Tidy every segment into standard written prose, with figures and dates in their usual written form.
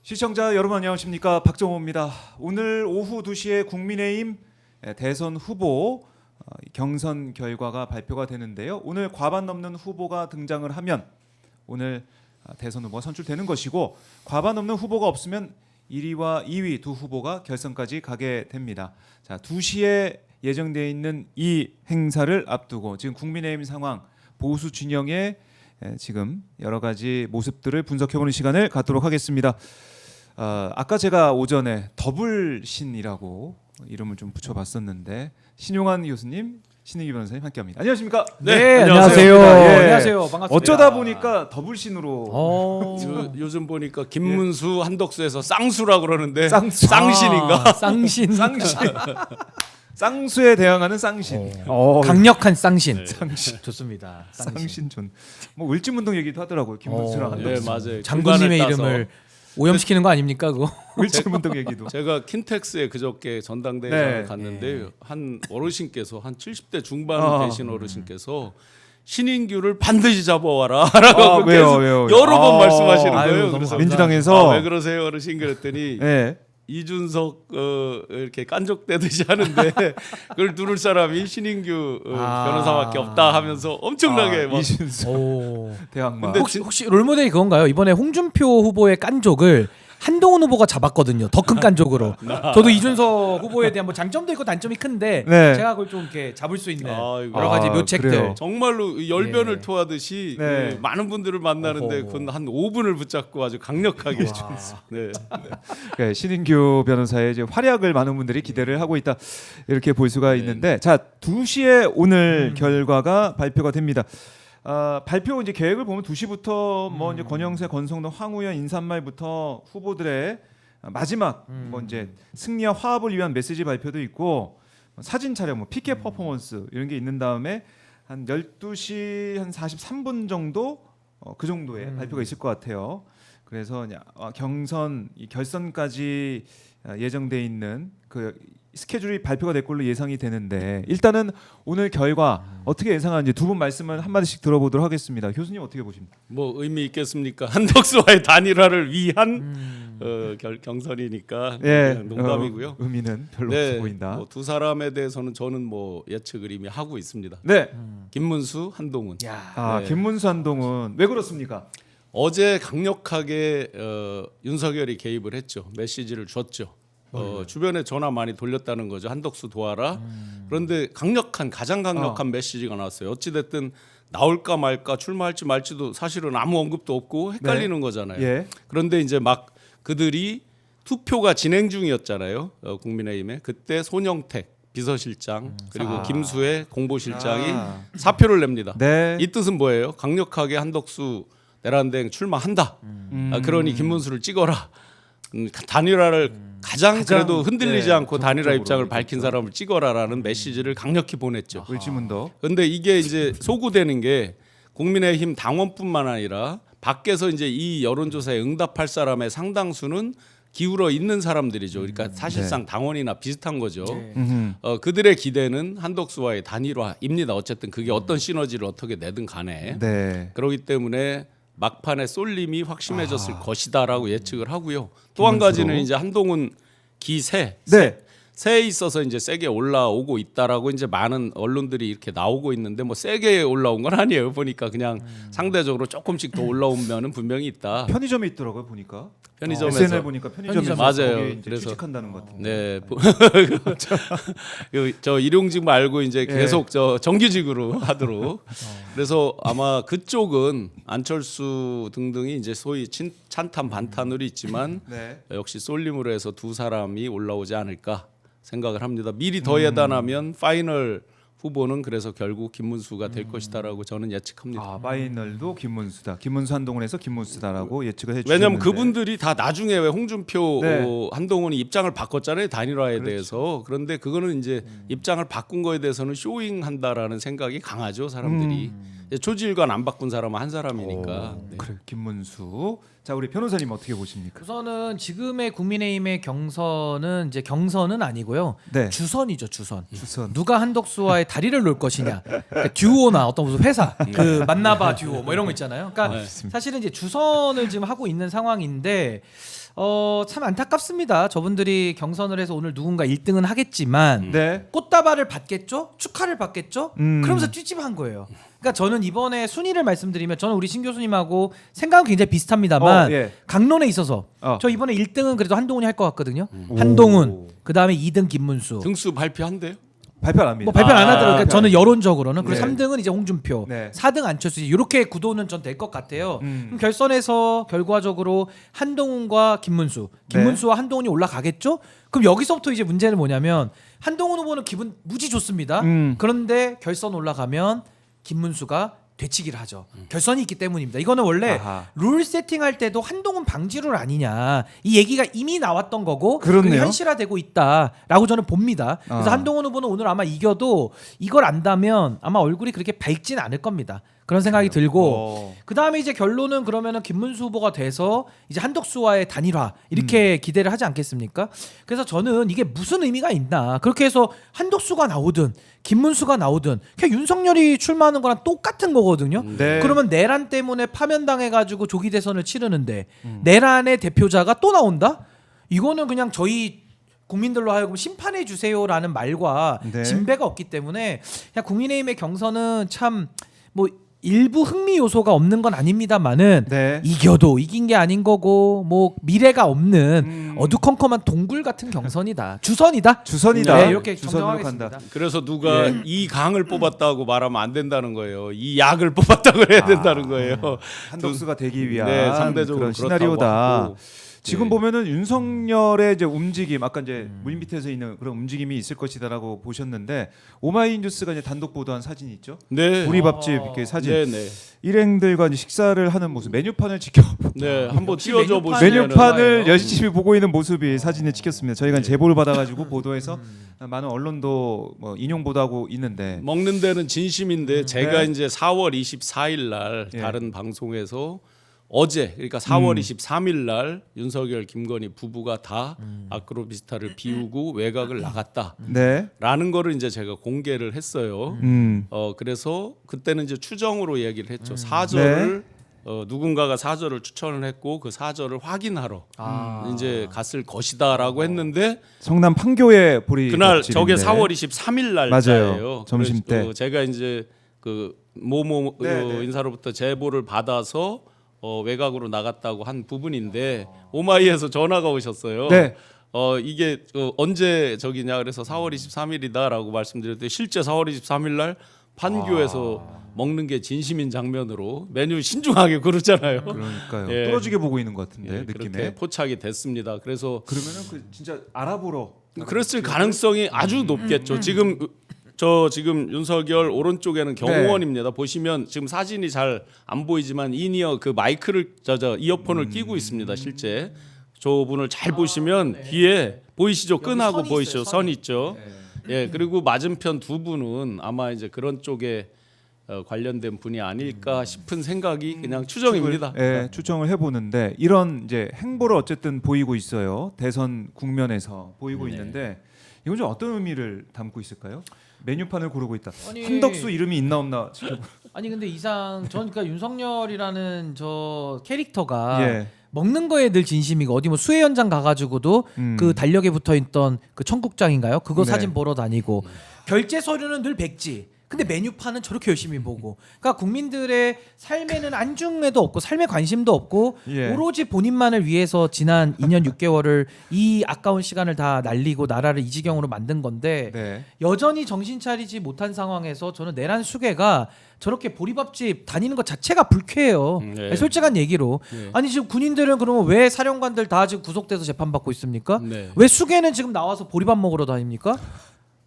시청자 여러분 안녕하십니까, 박정호입니다. 오늘 오후 2시에 국민의힘 대선 후보 경선 결과가 발표가 되는데요. 오늘 과반 넘는 후보가 등장을 하면 오늘 대선 후보가 선출되는 것이고, 과반 넘는 후보가 없으면 1위와 2위 두 후보가 결선까지 가게 됩니다. 자, 2시에 예정되어 있는 이 행사를 앞두고 지금 국민의힘 상황, 보수 진영의 지금 여러 가지 모습들을 분석해보는 시간을 갖도록 하겠습니다. 아까 제가 오전에 더블신이라고 이름을 좀 붙여봤었는데, 신용환 교수님, 신익희 변호사님 함께합니다. 안녕하십니까? 네, 안녕하세요. 예. 안녕하세요. 반갑습니다. 어쩌다 보니까 더블신으로 요즘 보니까 김문수, 한덕수에서 쌍수라고 그러는데 쌍수. 쌍신인가? 쌍신. 쌍수에 대항하는 쌍신. 강력한 쌍신. 쌍신. 좋습니다. 쌍신 존. 뭐 을지문동 얘기도 하더라고요. 김문수랑 네, 한덕수. 맞아요. 장군님의 중간을 따서. 이름을 오염시키는 거 아닙니까, 그거? 을지문동 얘기도. 제가 킨텍스에 그저께 전당대회 네. 갔는데 한 어르신께서 한 70대 중반 되신 어르신께서 신인규를 반드시 잡아와라라고 왜요? 여러 번 아, 말씀하시는 아유, 거예요. 너무 그래서 민주당에서 왜 그러세요, 어르신 그랬더니 네. 이준석 이렇게 깐족대듯이 하는데 그걸 누를 사람이 신인규 변호사밖에 없다 하면서 엄청나게 막 이준석 오. 대항마. 근데 혹시 롤모델이 그건가요? 이번에 홍준표 후보의 깐족을 한동훈 후보가 잡았거든요. 더 큰 깐족으로. 저도 이준석 후보에 대한 뭐 장점도 있고 단점이 큰데 네. 제가 그걸 좀 이렇게 잡을 수 있는 아이고. 여러 가지 아, 묘책들. 그래요? 정말로 열변을 예. 토하듯이 네. 많은 분들을 만나는데 어허. 그건 한 5분을 붙잡고 아주 강력하게 네. 네, 신인규 변호사의 이제 활약을 많은 분들이 기대를 하고 있다, 이렇게 볼 수가 있는데, 자, 2시에 오늘 결과가 발표가 됩니다. 발표 이제 계획을 보면 2시부터 뭐 이제 권영세, 권성동, 황우여, 인사말부터 후보들의 마지막 뭐 이제 승리와 화합을 위한 메시지 발표도 있고, 사진 촬영, 뭐 피켓 퍼포먼스 이런 게 있는 다음에 한 12시 한 43분 정도 그 정도의 발표가 있을 것 같아요. 그래서 경선 이 결선까지 예정돼 있는 그 스케줄이 발표가 될 걸로 예상이 되는데, 일단은 오늘 결과 어떻게 예상하는지 두 분 말씀을 한 마디씩 들어보도록 하겠습니다. 교수님 어떻게 보십니까? 뭐 의미 있겠습니까? 한덕수와의 단일화를 위한 경선이니까 농담이고요. 의미는 별로 없어 보인다. 뭐 두 사람에 대해서는 저는 뭐 예측을 이미 하고 있습니다. 네. 김문수, 한동훈. 야. 네. 김문수, 한동훈 왜 그렇습니까? 어제 강력하게 윤석열이 개입을 했죠. 메시지를 줬죠. 주변에 전화 많이 돌렸다는 거죠. 한덕수 도와라. 그런데 가장 강력한 메시지가 나왔어요. 어찌됐든 나올까 말까, 출마할지 말지도 사실은 아무 언급도 없고 헷갈리는 거잖아요. 예. 그런데 이제 막 그들이 투표가 진행 중이었잖아요. 국민의힘에. 그때 손영택 비서실장 그리고 김수혜 공보실장이 사표를 냅니다. 네. 이 뜻은 뭐예요? 강력하게 한덕수 내란대행 출마한다. 그러니 김문수를 찍어라. 단일화를 가장 그래도 흔들리지 않고 단일화 적극적으로 입장을 밝힌 사람을 찍어라라는 메시지를 강력히 보냈죠. 을지문도. 그런데 이게 이제 소구되는 게 국민의힘 당원뿐만 아니라 밖에서 이제 이 여론조사에 응답할 사람의 상당수는 기울어 있는 사람들이죠. 그러니까 사실상 당원이나 비슷한 거죠. 그들의 기대는 한덕수와의 단일화입니다. 어쨌든 그게 어떤 시너지를 어떻게 내든 간에. 네. 그렇기 때문에 막판에 쏠림이 확심해졌을 것이다라고 예측을 하고요. 또 한 가지는 이제 한동훈 기세, 네. 세에 있어서 이제 세게 올라오고 있다라고 이제 많은 언론들이 이렇게 나오고 있는데 뭐 세게 올라온 건 아니에요. 보니까 그냥 상대적으로 조금씩 더 올라온 면은 분명히 있다. 편의점에 있더라고요, 보니까. 편의점에서 SNL 보니까 편의점에서 맞아요. 거기에 이제 그래서 취직한다는 것 같은데. 네, 저 일용직 말고 이제 계속 저 정규직으로 하도록. 그래서 아마 그쪽은 안철수 등등이 이제 소위 찬탄 반탄으로 있지만 네. 역시 쏠림으로 해서 두 사람이 올라오지 않을까 생각을 합니다. 미리 더 예단하면 파이널 후보는 그래서 결국 김문수가 될 것이다라고 저는 예측합니다. 파이널도 김문수다. 김문수, 한동훈에서 김문수다라고 예측을 해주셨는데. 왜냐하면 그분들이 다 나중에 왜 홍준표, 네. 한동훈이 입장을 바꿨잖아요, 단일화에 대해서. 그런데 그거는 이제 입장을 바꾼 거에 대해서는 쇼잉한다라는 생각이 강하죠, 사람들이. 초지일관 안 바꾼 사람은 한 사람이니까. 네. 그래, 김문수. 자, 우리 변호사님 어떻게 보십니까? 우선은 지금의 국민의힘의 경선은 이제 경선은 아니고요. 네. 주선이죠, 주선. 주선. 누가 한덕수와의 다리를 놓을 것이냐. 그러니까 듀오나 어떤 무슨 회사, 그 만나봐 듀오 뭐 이런 거 있잖아요. 그러니까 사실은 이제 주선을 지금 하고 있는 상황인데 참 안타깝습니다. 저분들이 경선을 해서 오늘 누군가 1등은 하겠지만 네. 꽃다발을 받겠죠? 축하를 받겠죠? 음. 그러면서 찌찌한 거예요. 그러니까 저는 이번에 순위를 말씀드리면 저는 우리 신 교수님하고 생각은 굉장히 비슷합니다만 예. 강론에 있어서 저 이번에 1등은 그래도 한동훈이 할 것 같거든요. 한동훈, 그다음에 2등 김문수. 등수 발표한대요. 발표 안 합니다. 뭐 발표 안 하더라고요. 그러니까 저는 발표 여론적으로는 그리고 네. 3등은 이제 홍준표, 네. 4등 안철수 이렇게 구도는 전 될 것 같아요. 그럼 결선에서 결과적으로 한동훈과 김문수와 한동훈이 올라가겠죠? 그럼 여기서부터 이제 문제는 뭐냐면 한동훈 후보는 기분 무지 좋습니다. 그런데 결선 올라가면 김문수가 되치기를 하죠. 결선이 있기 때문입니다. 이거는 원래 아하. 룰 세팅할 때도 한동훈 방지룰 아니냐 이 얘기가 이미 나왔던 거고 그렇네요. 그게 현실화되고 있다라고 저는 봅니다. 그래서 아. 한동훈 후보는 오늘 아마 이겨도 이걸 안다면 아마 얼굴이 그렇게 밝진 않을 겁니다. 그런 생각이 들고 그 다음에 이제 결론은 그러면은 김문수 후보가 돼서 이제 한덕수와의 단일화 이렇게 기대를 하지 않겠습니까? 그래서 저는 이게 무슨 의미가 있나 그렇게 해서 한덕수가 나오든 김문수가 나오든 그냥 윤석열이 출마하는 거랑 똑같은 거거든요. 네. 그러면 내란 때문에 파면당해가지고 조기 대선을 치르는데 내란의 대표자가 또 나온다? 이거는 그냥 저희 국민들로 하여금 심판해 주세요라는 말과 네. 진배가 없기 때문에 그냥 국민의힘의 경선은 참 뭐 일부 흥미 요소가 없는 건 아닙니다만은 네. 이겨도 이긴 게 아닌 거고 뭐 미래가 없는 어두컴컴한 동굴 같은 경선이다. 주선이다. 주선이다. 네, 이렇게 주선으로 정정하겠습니다. 간다. 그래서 누가 이 강을 뽑았다고 말하면 안 된다는 거예요. 이 약을 뽑았다고 해야 된다는 거예요. 한덕수가 되기 위한 네, 상대적으로 그런 그렇다고 시나리오다. 하고. 지금 네. 보면은 윤석열의 이제 움직임, 아까 이제 무인 밑에서 있는 그런 움직임이 있을 것이다라고 보셨는데 오마이뉴스가 이제 단독 보도한 사진이 있죠. 네. 보리밥집 이렇게 사진. 네, 네. 일행들과 이제 식사를 하는 모습, 메뉴판을 지켜 네, 한번 역시 띄워줘 메뉴판. 보시면 메뉴판을 열심히 보고 있는 모습이 사진에 찍혔습니다. 저희가 제보를 받아가지고 보도해서 많은 언론도 뭐 인용 보도하고 있는데 먹는 데는 진심인데 제가 네. 이제 4월 24일 날 예. 다른 방송에서 어제 그러니까 4월 23일 날 윤석열 김건희 부부가 다 아크로비스타를 비우고 외곽을 나갔다라는 네, 거를 이제 제가 공개를 했어요. 그래서 그때는 이제 추정으로 얘기를 했죠. 사절을 누군가가 사절을 추천을 했고 그 사절을 확인하러 이제 갔을 것이다라고 했는데 성남 판교의 보리 그날 밥집인데. 저게 4월 23일 맞아요. 날짜예요. 점심 때. 그래서 제가 이제 그 모모 네. 인사로부터 제보를 받아서 외곽으로 나갔다고 한 부분인데 오마이에서 전화가 오셨어요. 네. 이게 언제 저기냐 그래서 4월 23일이다라고 말씀드렸는데 실제 4월 23일 날 판교에서 먹는 게 진심인 장면으로 메뉴 신중하게 고르잖아요. 그러니까요. 예. 부러지게 보고 있는 것 같은데 예, 느낌에. 그렇게 포착이 됐습니다. 그래서 그러면은 그 진짜 아랍어로 그랬을 가능성이 아주 높겠죠. 지금 윤석열 오른쪽에는 경호원입니다. 보시면 지금 사진이 잘 안 보이지만 인이어 그 마이크를 이어폰을 끼고 있습니다. 실제 저분을 잘 보시면 귀에 보이시죠? 끈하고 선이 보이시죠? 있어요, 선 선이. 있죠. 예, 그리고 맞은편 두 분은 아마 이제 그런 쪽에 관련된 분이 아닐까 싶은 생각이 그냥 추정입니다. 예, 추정을 해보는데 이런 이제 행보를 어쨌든 보이고 있어요. 대선 국면에서 보이고 있는데 이건 좀 어떤 의미를 담고 있을까요? 메뉴판을 고르고 있다. 아니, 한덕수 이름이 있나 없나 지금. 아니 근데 전 그러니까 윤석열이라는 저 캐릭터가 예. 먹는 거에 늘 진심이고 어디 뭐 수해 현장 가가지고도 그 달력에 붙어있던 그 청국장인가요? 그거 네. 사진 보러 다니고 결제 서류는 늘 백지. 근데 메뉴판은 저렇게 열심히 보고, 그러니까 국민들의 삶에는 안중에도 없고 삶에 관심도 없고 예. 오로지 본인만을 위해서 지난 2년 6개월을 이 아까운 시간을 다 날리고 나라를 이 지경으로 만든 건데 네. 여전히 정신 차리지 못한 상황에서 저는 내란 수괴가 저렇게 보리밥집 다니는 것 자체가 불쾌해요. 네. 솔직한 얘기로. 네. 아니 지금 군인들은 그러면 왜 사령관들 다 지금 구속돼서 재판받고 있습니까? 네. 왜 수괴는 지금 나와서 보리밥 먹으러 다닙니까?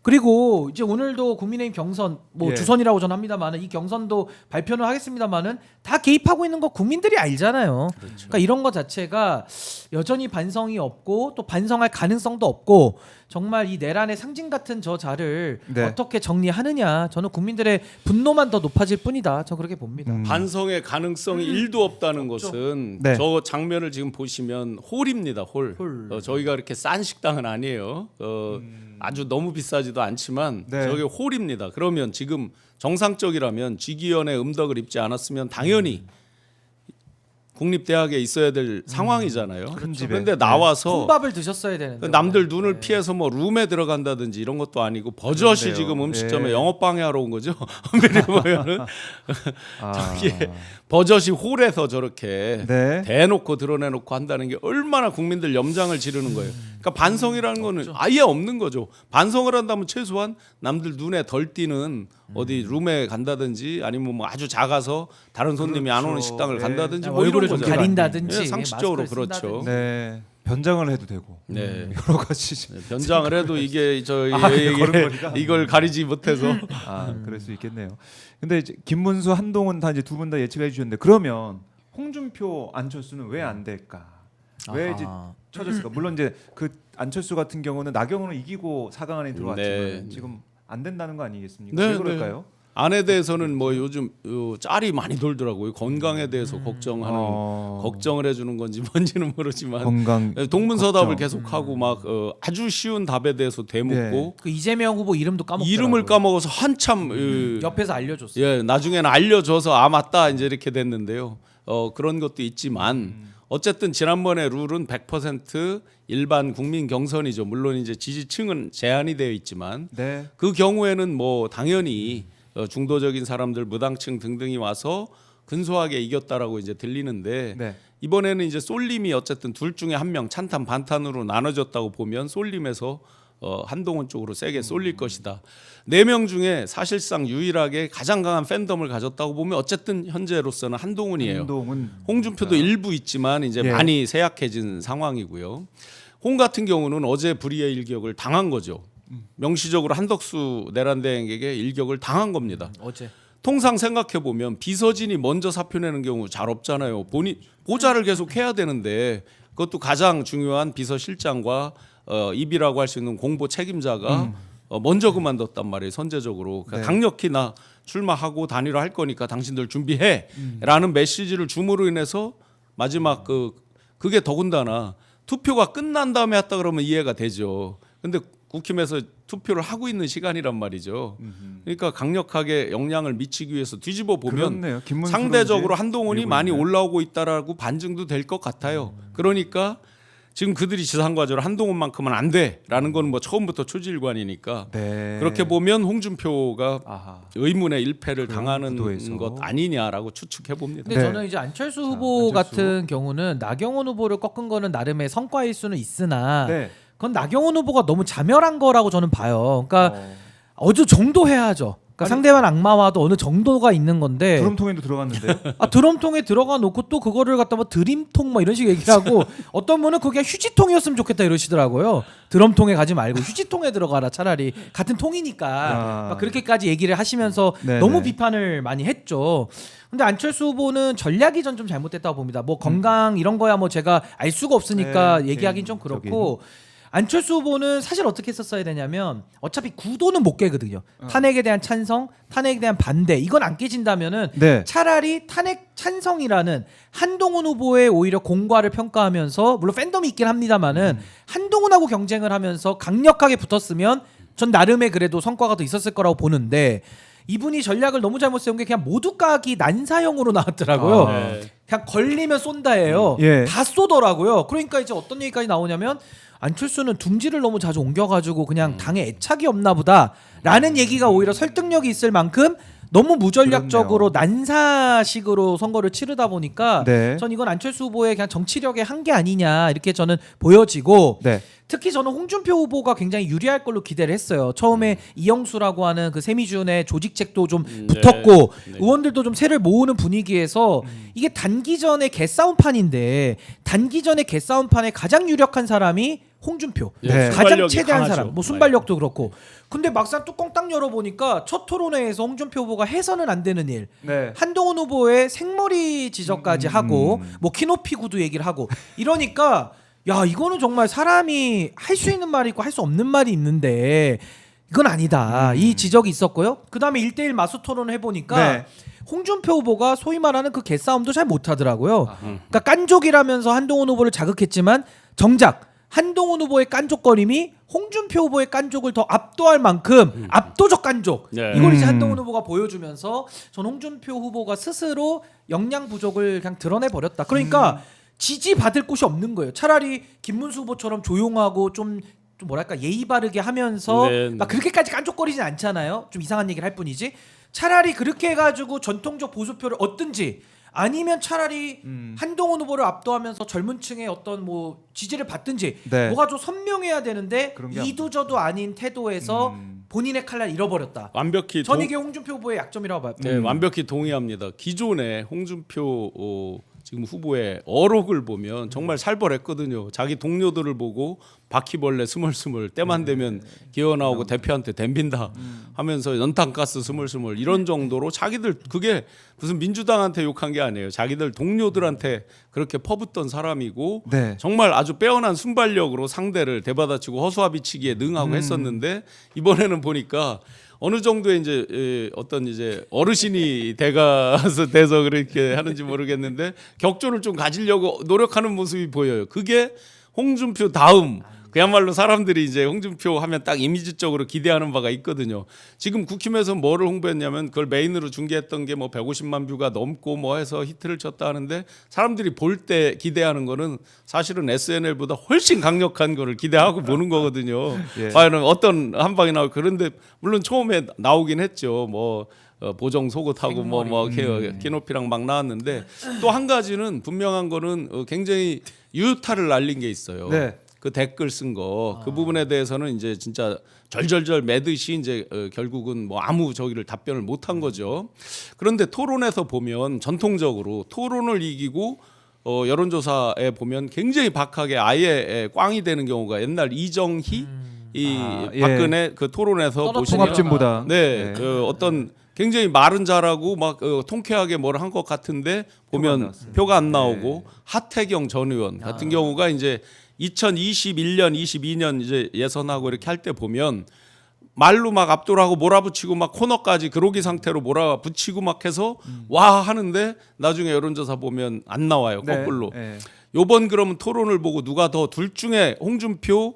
그리고 이제 오늘도 국민의힘 경선 뭐 예. 주선이라고 저는 합니다만은 이 경선도 발표는 하겠습니다만은 다 개입하고 있는 거 국민들이 알잖아요. 그러니까 이런 거 자체가 여전히 반성이 없고 또 반성할 가능성도 없고 정말 이 내란의 상징 같은 저 자를 네. 어떻게 정리하느냐, 저는 국민들의 분노만 더 높아질 뿐이다. 저 그렇게 봅니다. 반성의 가능성이 1도 없다는 것은 네. 저 장면을 지금 보시면 홀입니다. 홀. 홀. 저희가 이렇게 싼 식당은 아니에요. 아주 너무 비싸지도 않지만 네. 저게 홀입니다. 그러면 지금 정상적이라면 지기현의 음덕을 입지 않았으면 당연히 국립대학에 있어야 될 상황이잖아요. 큰 집에. 그런데 나와서 콩밥을 드셨어야 되는데 남들 눈을 네. 피해서 뭐 룸에 들어간다든지 이런 것도 아니고 버젓이 그렇네요. 지금 음식점에 예. 영업 방해하러 온 거죠. 엄밀히 보면은 아, 저기에 버젓이 홀에서 저렇게 네. 대놓고 드러내놓고 한다는 게 얼마나 국민들 염장을 지르는 거예요. 그러니까 반성이라는 거는 아예 없는 거죠. 반성을 한다면 최소한 남들 눈에 덜 띄는 어디 룸에 간다든지 아니면 뭐 아주 작아서 다른 손님이 안 오는 그렇죠. 식당을 예. 간다든지 뭐 얼굴을 이런 좀 거잖아요. 가린다든지 예, 상식적으로 마스크를 그렇죠. 쓴다든지. 네. 변장을 해도 되고 네. 여러 가지 변장을 해도 이게 저희 이게 걸음걸이가? 이걸 가리지 못해서 그럴 수 있겠네요. 근데 이제 김문수, 한동훈 다 이제 두 분 다 예측해 주셨는데 그러면 홍준표, 안철수는 왜 안 될까? 왜 이제 아하. 쳐졌을까? 물론 이제 그 안철수 같은 경우는 나경원을 이기고 4강 안에 들어왔지만 네. 지금 안 된다는 거 아니겠습니까? 네, 왜 그럴까요? 안에 대해서는 뭐 요즘 짤이 많이 돌더라고요. 건강에 대해서 걱정을 해주는 건지 뭔지는 모르지만 건강 동문서답을 걱정. 계속하고 막 아주 쉬운 답에 대해서 대묻고 그 이재명 후보 이름도 까먹더라고요. 이름을 까먹어서 한참 옆에서 알려줬어요. 예 나중에는 알려줘서 아 맞다 이제 이렇게 됐는데요. 그런 것도 있지만 어쨌든 지난번에 룰은 100% 일반 국민 경선이죠. 물론 이제 지지층은 제한이 되어 있지만 네. 그 경우에는 뭐 당연히 중도적인 사람들 무당층 등등이 와서 근소하게 이겼다라고 이제 들리는데 네. 이번에는 이제 쏠림이 어쨌든 둘 중에 한 명 찬탄 반탄으로 나눠졌다고 보면 쏠림에서 한동훈 쪽으로 세게 쏠릴 것이다. 4명 중에 사실상 유일하게 가장 강한 팬덤을 가졌다고 보면 어쨌든 현재로서는 한동훈이에요. 한동훈 홍준표도 일부 있지만 이제 예. 많이 쇠약해진 상황이고요. 홍 같은 경우는 어제 불의의 일격을 당한 거죠. 명시적으로 한덕수 내란대행에게 일격을 당한 겁니다. 어제 통상 생각해 보면 비서진이 먼저 사표 내는 경우 잘 없잖아요. 본인 보좌를 계속 해야 되는데 그것도 가장 중요한 비서실장과 입이라고 할 수 있는 공보 책임자가 먼저 그만뒀단 말이에요. 선제적으로 그러니까 네. 강력히 나 출마하고 단일화 할 거니까 당신들 준비해라는 메시지를 줌으로 인해서 마지막 그게 더군다나 투표가 끝난 다음에 했다 그러면 이해가 되죠. 근데 국힘에서 투표를 하고 있는 시간이란 말이죠. 그러니까 강력하게 영향을 미치기 위해서 뒤집어 보면 그렇네요. 김문수로 상대적으로 이제 한동훈이 밀고 많이 있네. 올라오고 있다라고 반증도 될 것 같아요. 그러니까 지금 그들이 지상과제로 한동훈만큼은 안 돼라는 건 뭐 처음부터 초지일관이니까 네. 그렇게 보면 홍준표가 아하. 의문의 일패를 당하는 구도에서. 것 아니냐라고 추측해 봅니다. 근데 네. 저는 이제 안철수 후보 안철수. 같은 경우는 나경원 후보를 꺾은 거는 나름의 성과일 수는 있으나 네. 그건 나경원 후보가 너무 자멸한 거라고 저는 봐요. 그러니까 어. 어느 정도 해야죠. 그러니까 아니, 상대방 악마와도 어느 정도가 있는 건데 드럼통에도 들어갔는데요. 드럼통에 들어가 놓고 또 그거를 갖다 뭐 드림통 뭐 이런 식으로 얘기하고 어떤 분은 그게 휴지통이었으면 좋겠다 이러시더라고요. 드럼통에 가지 말고 휴지통에 들어가라 차라리 같은 통이니까 아. 막 그렇게까지 얘기를 하시면서 네네. 너무 비판을 많이 했죠. 근데 안철수 후보는 전략이 전 좀 잘못됐다고 봅니다. 뭐 건강 이런 거야 뭐 제가 알 수가 없으니까 네, 얘기하긴 좀 그렇고 안철수 후보는 사실 어떻게 했었어야 되냐면 어차피 구도는 못 깨거든요. 탄핵에 대한 찬성, 탄핵에 대한 반대 이건 안 깨진다면은 네. 차라리 탄핵 찬성이라는 한동훈 후보의 오히려 공과를 평가하면서 물론 팬덤이 있긴 합니다만은 한동훈하고 경쟁을 하면서 강력하게 붙었으면 전 나름의 그래도 성과가 더 있었을 거라고 보는데 이분이 전략을 너무 잘못 세운 게 그냥 모두 까기 난사형으로 나왔더라고요. 아. 네. 그냥 걸리면 쏜다예요. 예. 다 쏘더라고요. 그러니까 이제 어떤 얘기까지 나오냐면 안철수는 둥지를 너무 자주 옮겨가지고 그냥 당에 애착이 없나 보다라는 얘기가 오히려 설득력이 있을 만큼 너무 무전략적으로 난사식으로 선거를 치르다 보니까 네. 전 이건 안철수 후보의 그냥 정치력의 한계 아니냐 이렇게 저는 보여지고 네. 특히 저는 홍준표 후보가 굉장히 유리할 걸로 기대를 했어요. 처음에 이영수라고 하는 그 세미준의 조직책도 좀 붙었고 네. 의원들도 좀 세를 모으는 분위기에서 이게 단기전의 개싸움판인데 단기전의 개싸움판에 가장 유력한 사람이 홍준표. 예, 네. 가장 순발력이 최대한 강하죠. 사람. 뭐 순발력도 그렇고. 근데 막상 뚜껑 딱 열어보니까 첫 토론회에서 홍준표 후보가 해서는 안 되는 일. 네. 한동훈 후보의 생머리 지적까지 하고 뭐 키높이 구두 얘기를 하고 이러니까 야 이거는 정말 사람이 할 수 있는 말이 있고 할 수 없는 말이 있는데 이건 아니다. 이 지적이 있었고요. 그다음에 1대1 마수 토론을 해보니까 네. 홍준표 후보가 소위 말하는 그 개싸움도 잘 못하더라고요. 그러니까 깐족이라면서 한동훈 후보를 자극했지만 정작 한동훈 후보의 깐족거림이 홍준표 후보의 깐족을 더 압도할 만큼 압도적 깐족 네. 이걸 이제 한동훈 후보가 보여주면서 전 홍준표 후보가 스스로 역량 부족을 그냥 드러내 버렸다. 그러니까 지지받을 곳이 없는 거예요. 차라리 김문수 후보처럼 조용하고 좀 뭐랄까 예의 바르게 하면서 네, 막 그렇게까지 깐족거리진 않잖아요. 좀 이상한 얘기를 할 뿐이지. 차라리 그렇게 해가지고 전통적 보수표를 얻든지 아니면 차라리 한동훈 후보를 압도하면서 젊은 층의 어떤 뭐 지지를 받든지 네. 뭐가 좀 선명해야 되는데 그런 게 이도저도 아닌 태도에서 본인의 칼날 잃어버렸다. 완벽히 전 이게 홍준표 후보의 약점이라고 봐요. 네, 완벽히 동의합니다. 기존에 홍준표 지금 후보의 어록을 보면 정말 살벌했거든요. 자기 동료들을 보고 바퀴벌레 스물스물 때만 되면 기어 나오고 대표한테 덤빈다 하면서 연탄가스 스물스물 이런 정도로 자기들 그게 무슨 민주당한테 욕한 게 아니에요. 자기들 동료들한테 그렇게 퍼붓던 사람이고 네. 정말 아주 빼어난 순발력으로 상대를 대받아치고 허수아비치기에 능하고 했었는데 이번에는 보니까 어느 정도의 이제 어떤 이제 어르신이 돼서 그렇게 하는지 모르겠는데 격조를 좀 가지려고 노력하는 모습이 보여요. 그게 홍준표 다음 그야말로 사람들이 이제 홍준표 하면 딱 이미지적으로 기대하는 바가 있거든요. 지금 국힘에서 뭐를 홍보했냐면 그걸 메인으로 중계했던 게 뭐 150만 뷰가 넘고 뭐 해서 히트를 쳤다 하는데 사람들이 볼 때 기대하는 거는 사실은 SNL보다 훨씬 강력한 거를 기대하고 보는 거거든요. 예. 과연 어떤 한 방이 나올 그런데 물론 처음에 나오긴 했죠. 뭐 보정 속옷하고 뭐 키높이랑 막 나왔는데 또 한 가지는 분명한 거는 굉장히 유효타를 날린 게 있어요. 네. 그 댓글 쓴 거 그 부분에 대해서는 이제 진짜 절절절 매듯이 이제 결국은 뭐 아무 저기를 답변을 못 한 거죠. 그런데 토론에서 보면 전통적으로 토론을 이기고 여론조사에 보면 굉장히 박하게 아예 꽝이 되는 경우가 옛날 이정희 예. 박근혜 그 토론에서 보시면 통합진보다 네, 그 어떤 굉장히 말은 잘하고 막 통쾌하게 뭘 한 것 같은데 보면 표가 안 나오고 하태경 전 의원 같은 경우가 이제 2021년, 22년 이제 예선하고 이렇게 할 때 보면 말로 막 압도를 하고 몰아붙이고 막 코너까지 그러기 상태로 몰아붙이고 막 해서 와 하는데 나중에 여론조사 보면 안 나와요. 거꾸로. 네. 요번 그러면 토론을 보고 누가 더 둘 중에 홍준표,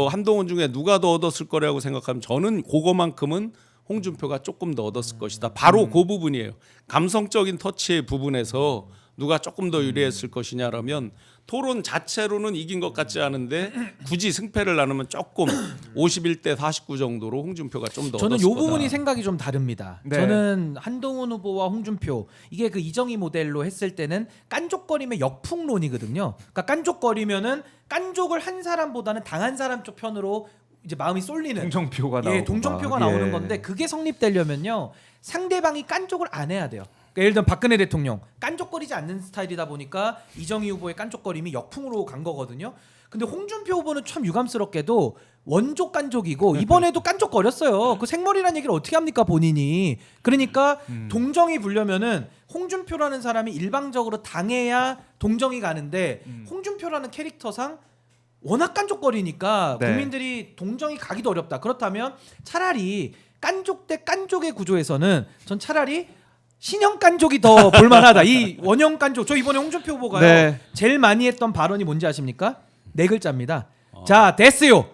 한동훈 중에 누가 더 얻었을 거라고 생각하면 저는 그거만큼은 홍준표가 조금 더 얻었을 것이다. 바로 그 부분이에요. 감성적인 터치의 부분에서 누가 조금 더 유리했을 것이냐라면 토론 자체로는 이긴 것 같지 않은데 굳이 승패를 나누면 조금 51대 49 정도로 홍준표가 좀 더 저는 얻었을 이 거다. 부분이 생각이 좀 다릅니다. 네. 저는 한동훈 후보와 홍준표 이게 그 이정희 모델로 했을 때는 깐족거림의 역풍론이거든요. 그러니까 깐족거리면은 깐족을 한 사람보다는 당한 사람 쪽 편으로 이제 마음이 쏠리는 동정표가 나오고 동정표가 막, 나오는 예. 건데 그게 성립되려면요 상대방이 깐족을 안 해야 돼요. 그러니까 예를 들면 박근혜 대통령 깐족거리지 않는 스타일이다 보니까 이정희 후보의 깐족거림이 역풍으로 간 거거든요. 근데 홍준표 후보는 참 유감스럽게도 원조 깐족이고 이번에도 깐족거렸어요. 그 생머리란 얘기를 어떻게 합니까 본인이. 그러니까 동정이 불려면은 홍준표라는 사람이 일방적으로 당해야 동정이 가는데 홍준표라는 캐릭터상 워낙 깐족거리니까 네. 국민들이 동정이 가기도 어렵다. 그렇다면 차라리 깐족 대 깐족의 구조에서는 전 차라리 신형 깐족이 더 볼만하다. 이 원형 깐족. 저 이번에 홍준표 후보가요. 네. 제일 많이 했던 발언이 뭔지 아십니까? 네 글자입니다. 자 됐어요.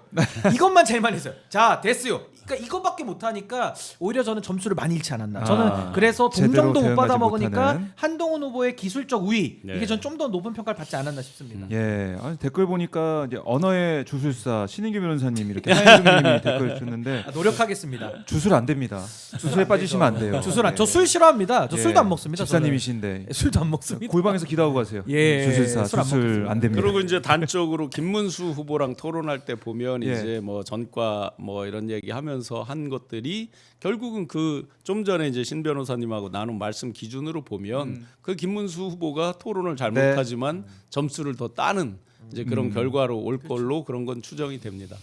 이것만 제일 많이 했어요. 자 됐어요. 그러니까 이것밖에 못하니까 오히려 저는 점수를 많이 잃지 않았나. 저는 그래서 제대로 동정도 못 받아 대응하지 먹으니까 못하는. 한동훈 후보의 기술적 우위 네. 이게 전 좀 더 높은 평가를 받지 않았나 싶습니다. 예, 아니, 댓글 보니까 이제 언어의 주술사 신인규 변호사님 이렇게 하현중님이 댓글 줬는데 노력하겠습니다. 주술 안 됩니다. 주술에 빠지시면 안 돼요. 주술 저술 싫어합니다. 저 예, 술도 안 먹습니다. 집사님이신데 저는. 술도 안 먹습니다. 골방에서 기도하고 가세요. 예, 주술사 술안 주술 먹겠습니다. 안 됩니다. 그리고 이제 단적으로 김문수 후보랑 토론할 때 보면 예. 이제 뭐 전과 뭐 이런 얘기하면서 한 것들이 결국은 그 좀 전에 이제 신 변호사님하고 나눈 말씀 기준으로 보면 그 김문수 후보가 토론을 잘 네. 못하지만 점수를 더 따는 이제 그런 결과로 올 걸로 그런 건 추정이 됩니다.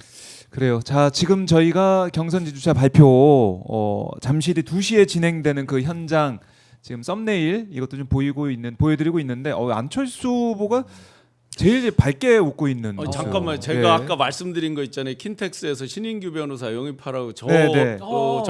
그래요. 자, 지금 저희가 경선 지지자 발표 잠시 뒤 2시에 진행되는 그 현장 지금 썸네일 이것도 좀 보여드리고 있는데 안철수 후보가 제일 이제 밝게 웃고 있는. 모습. 잠깐만 제가 예. 아까 말씀드린 거 있잖아요. 킨텍스에서 신인규 변호사 영입하라고 저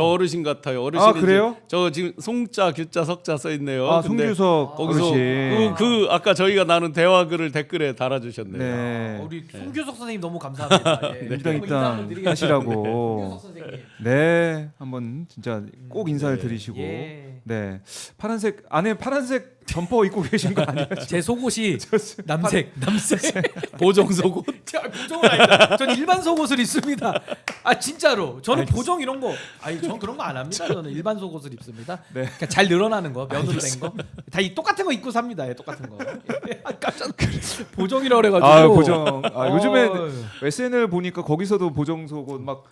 어르신 같아요. 어르신이 아, 그래요? 저 지금 송자 규자 석자 써 있네요. 아, 근데 송규석 거기서 어르신. 그 아까 저희가 나눈 대화글을 댓글에 달아주셨네요. 네. 우리 송규석 선생님 너무 감사합니다. 예. 일당일당 드리겠습니다. 하시라고. 송규석 선생님. 네, 한번 진짜 꼭 인사를 네. 드리시고. 예. 네, 파란색 안에 파란색 점퍼 입고 계신 거 아니에요? 제 속옷이 남색. 보정 속옷. 보정은 아니다. 전 일반 속옷을 입습니다. 아 진짜로. 저는 보정 이런 거, 아니 전 그런 거 안 합니다. 저는 일반 속옷을 입습니다. 네. 그러니까 잘 늘어나는 거, 면으로 된 거, 다 이 똑같은 거 입고 삽니다. 예, 똑같은 거. 깜짝 보정이라 그래가지고. 아, 보정. 아, 요즘에 어. SNL 보니까 거기서도 보정 속옷 막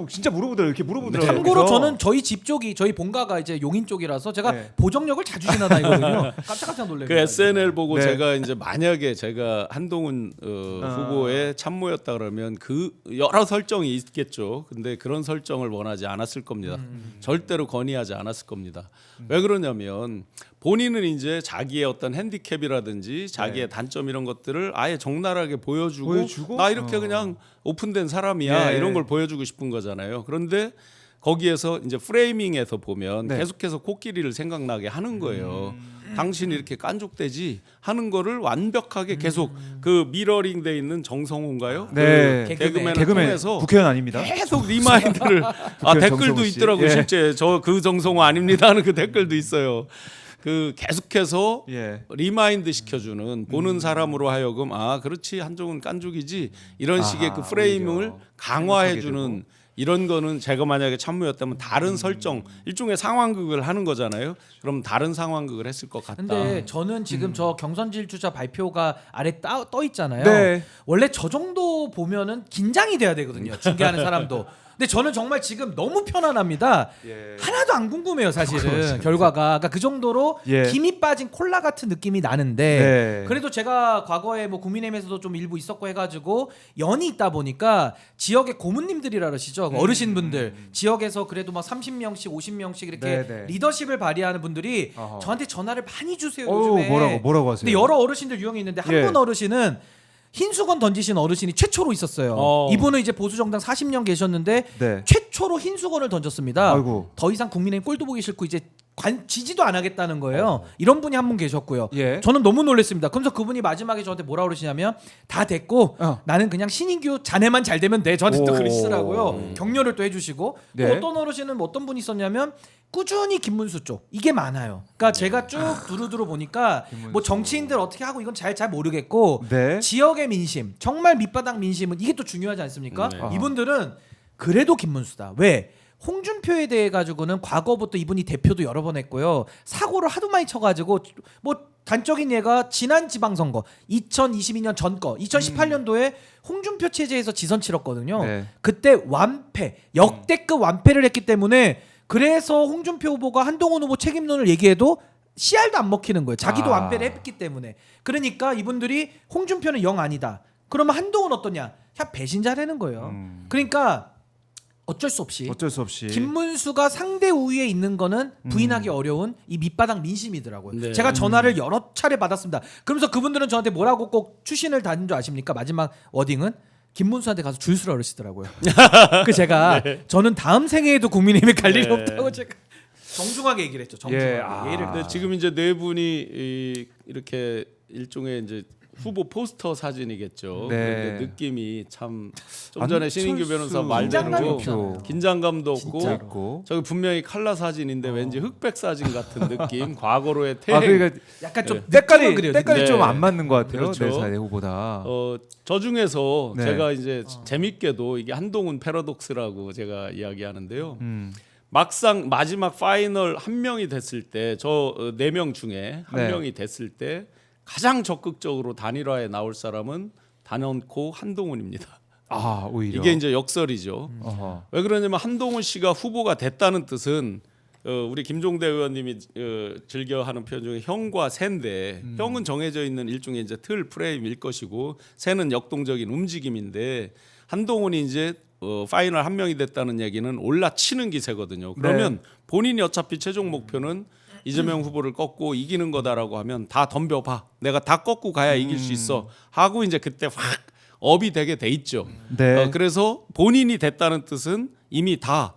진짜 물어보더라고요. 이렇게 물어보더라고요. 참고로 그래서 저는 저희 집 쪽이 저희 본가가 이제 용인 쪽이라서 제가 네. 보정역을 자주 지나다니거든요. 깜짝깜짝 놀래요. 그 SNL 보고 네. 제가 이제 만약에 제가 한동훈 후보의 참모였다 그러면 그 여러 설정이 있겠죠. 근데 그런 설정을 원하지 않았을 겁니다. 절대로 건의하지 않았을 겁니다. 왜 그러냐면 본인은 이제 자기의 어떤 핸디캡이라든지 자기의 단점 이런 것들을 아예 적나라하게 보여주고 나 이렇게 그냥 오픈된 사람이야 예. 이런 걸 보여주고 싶은 거잖아요. 그런데 거기에서 이제 프레이밍에서 보면 네. 계속해서 코끼리를 생각나게 하는 거예요. 당신이 이렇게 깐족되지 하는 거를 완벽하게 계속 그 미러링 돼 있는 정성호인가요? 네. 그 개그맨. 개그맨 통해서 국회의원 아닙니다. 계속 리마인드를 댓글도 정성호 씨. 있더라고. 예. 실제 저 그 정성호 아닙니다 하는 그 댓글도 있어요. 그 계속해서 예. 리마인드 시켜주는 보는 사람으로 하여금 아 그렇지 한쪽은 깐족이지 이런 식의 아하, 그 프레임을 오히려 강화해주는 이런 거는 제가 만약에 참모였다면 다른 설정 일종의 상황극을 하는 거잖아요. 그럼 다른 상황극을 했을 것 같다. 근데 저는 지금 저 경선질주자 발표가 아래 떠 있잖아요. 네. 원래 저 정도 보면은 긴장이 돼야 되거든요. 중계하는 사람도. 근데 저는 정말 지금 너무 편안합니다. 예. 하나도 안 궁금해요, 사실은 결과가. 그러니까 그 정도로 예. 김이 빠진 콜라 같은 느낌이 나는데 네. 그래도 제가 과거에 뭐 국민의힘에서도 좀 일부 있었고 해가지고 연이 있다 보니까 지역의 고문님들이라 그러시죠, 어르신분들 지역에서 그래도 막 30명씩 50명씩 이렇게 네, 네. 리더십을 발휘하는 분들이 어허. 저한테 전화를 많이 주세요. 어우, 요즘에. 뭐라고 하세요? 근데 여러 어르신들 유형이 있는데 한 예. 분 어르신은 흰 수건 던지신 어르신이 최초로 있었어요. 이분은 이제 보수 정당 40년 계셨는데 네. 최초로 흰 수건을 던졌습니다. 아이고. 더 이상 국민의힘 꼴도 보기 싫고 이제 지지도 안 하겠다는 거예요. 이런 분이 한 분 계셨고요. 예. 저는 너무 놀랐습니다. 그러면서 그분이 마지막에 저한테 뭐라 그러시냐면 다 됐고 나는 그냥 신인규 자네만 잘 되면 돼. 저한테 또 오. 그러시더라고요. 격려를 또 해주시고 네. 또 어떤 어르신은 뭐 어떤 분이 있었냐면 꾸준히 김문수 쪽 이게 많아요. 그러니까 제가 쭉 두루두루 보니까 뭐 정치인들 어떻게 하고 이건 잘 모르겠고 네. 지역의 민심 정말 밑바닥 민심은 이게 또 중요하지 않습니까? 네. 이분들은 그래도 김문수다. 왜? 홍준표에 대해 가지고는 과거부터 이분이 대표도 여러 번 했고요. 사고를 하도 많이 쳐가지고 뭐 단적인 예가 지난 지방선거 2022년 전 거 2018년도에 홍준표 체제에서 지선 치렀거든요. 네. 그때 완패 역대급 완패를 했기 때문에 그래서 홍준표 후보가 한동훈 후보 책임론을 얘기해도 씨알도 안 먹히는 거예요. 자기도 아. 완패를 했기 때문에. 그러니까 이분들이 홍준표는 영 아니다. 그러면 한동훈 어떠냐? 그냥 배신자라는 거예요. 그러니까 어쩔 수 없이 김문수가 상대 우위에 있는 거는 부인하기 어려운 이 밑바닥 민심이더라고요. 네. 제가 전화를 여러 차례 받았습니다. 그러면서 그분들은 저한테 뭐라고 꼭 추신을 다닌 줄 아십니까? 마지막 워딩은 김문수한테 가서 줄 서라 그러시더라고요. 그 제가 저는 다음 생애에도 국민의힘에 갈 일이 없다고 제가 정중하게 얘기를 했죠. 정중하게. 예를 근데 지금 이제 네 분이 이렇게 일종의 이제 후보 포스터 사진이겠죠. 네. 그런데 느낌이 참 좀 전에 신인규 변호사 긴장감이 말대로 없잖아요. 긴장감도 진짜로. 없고 저기 분명히 칼라 사진인데 왠지 흑백 사진 같은 느낌. 과거로의 태행. 아, 그러니까 약간 좀 때깔이 그래요. 네. 좀 안 맞는 것 같아요. 그렇죠. 네, 내후보다. 저 중에서 네. 제가 이제 재밌게도 이게 한동훈 패러독스라고 제가 이야기하는데요. 막상 마지막 파이널 한 명이 됐을 때 저 네 명 중에 한 네. 명이 됐을 때 가장 적극적으로 단일화에 나올 사람은 단연코 한동훈입니다. 아, 오히려 이게 이제 역설이죠. 어허. 왜 그러냐면 한동훈 씨가 후보가 됐다는 뜻은 우리 김종대 의원님이 즐겨하는 표현 중에 형과 새인데 형은 정해져 있는 일종의 이제 틀 프레임일 것이고 새는 역동적인 움직임인데 한동훈이 이제 파이널 한 명이 됐다는 얘기는 올라치는 기세거든요. 그러면 본인이 어차피 최종 목표는 이재명 후보를 꺾고 이기는 거다라고 하면 다 덤벼봐. 내가 다 꺾고 가야 이길 수 있어. 하고 이제 그때 확 업이 되게 돼 있죠. 네. 그래서 본인이 됐다는 뜻은 이미 다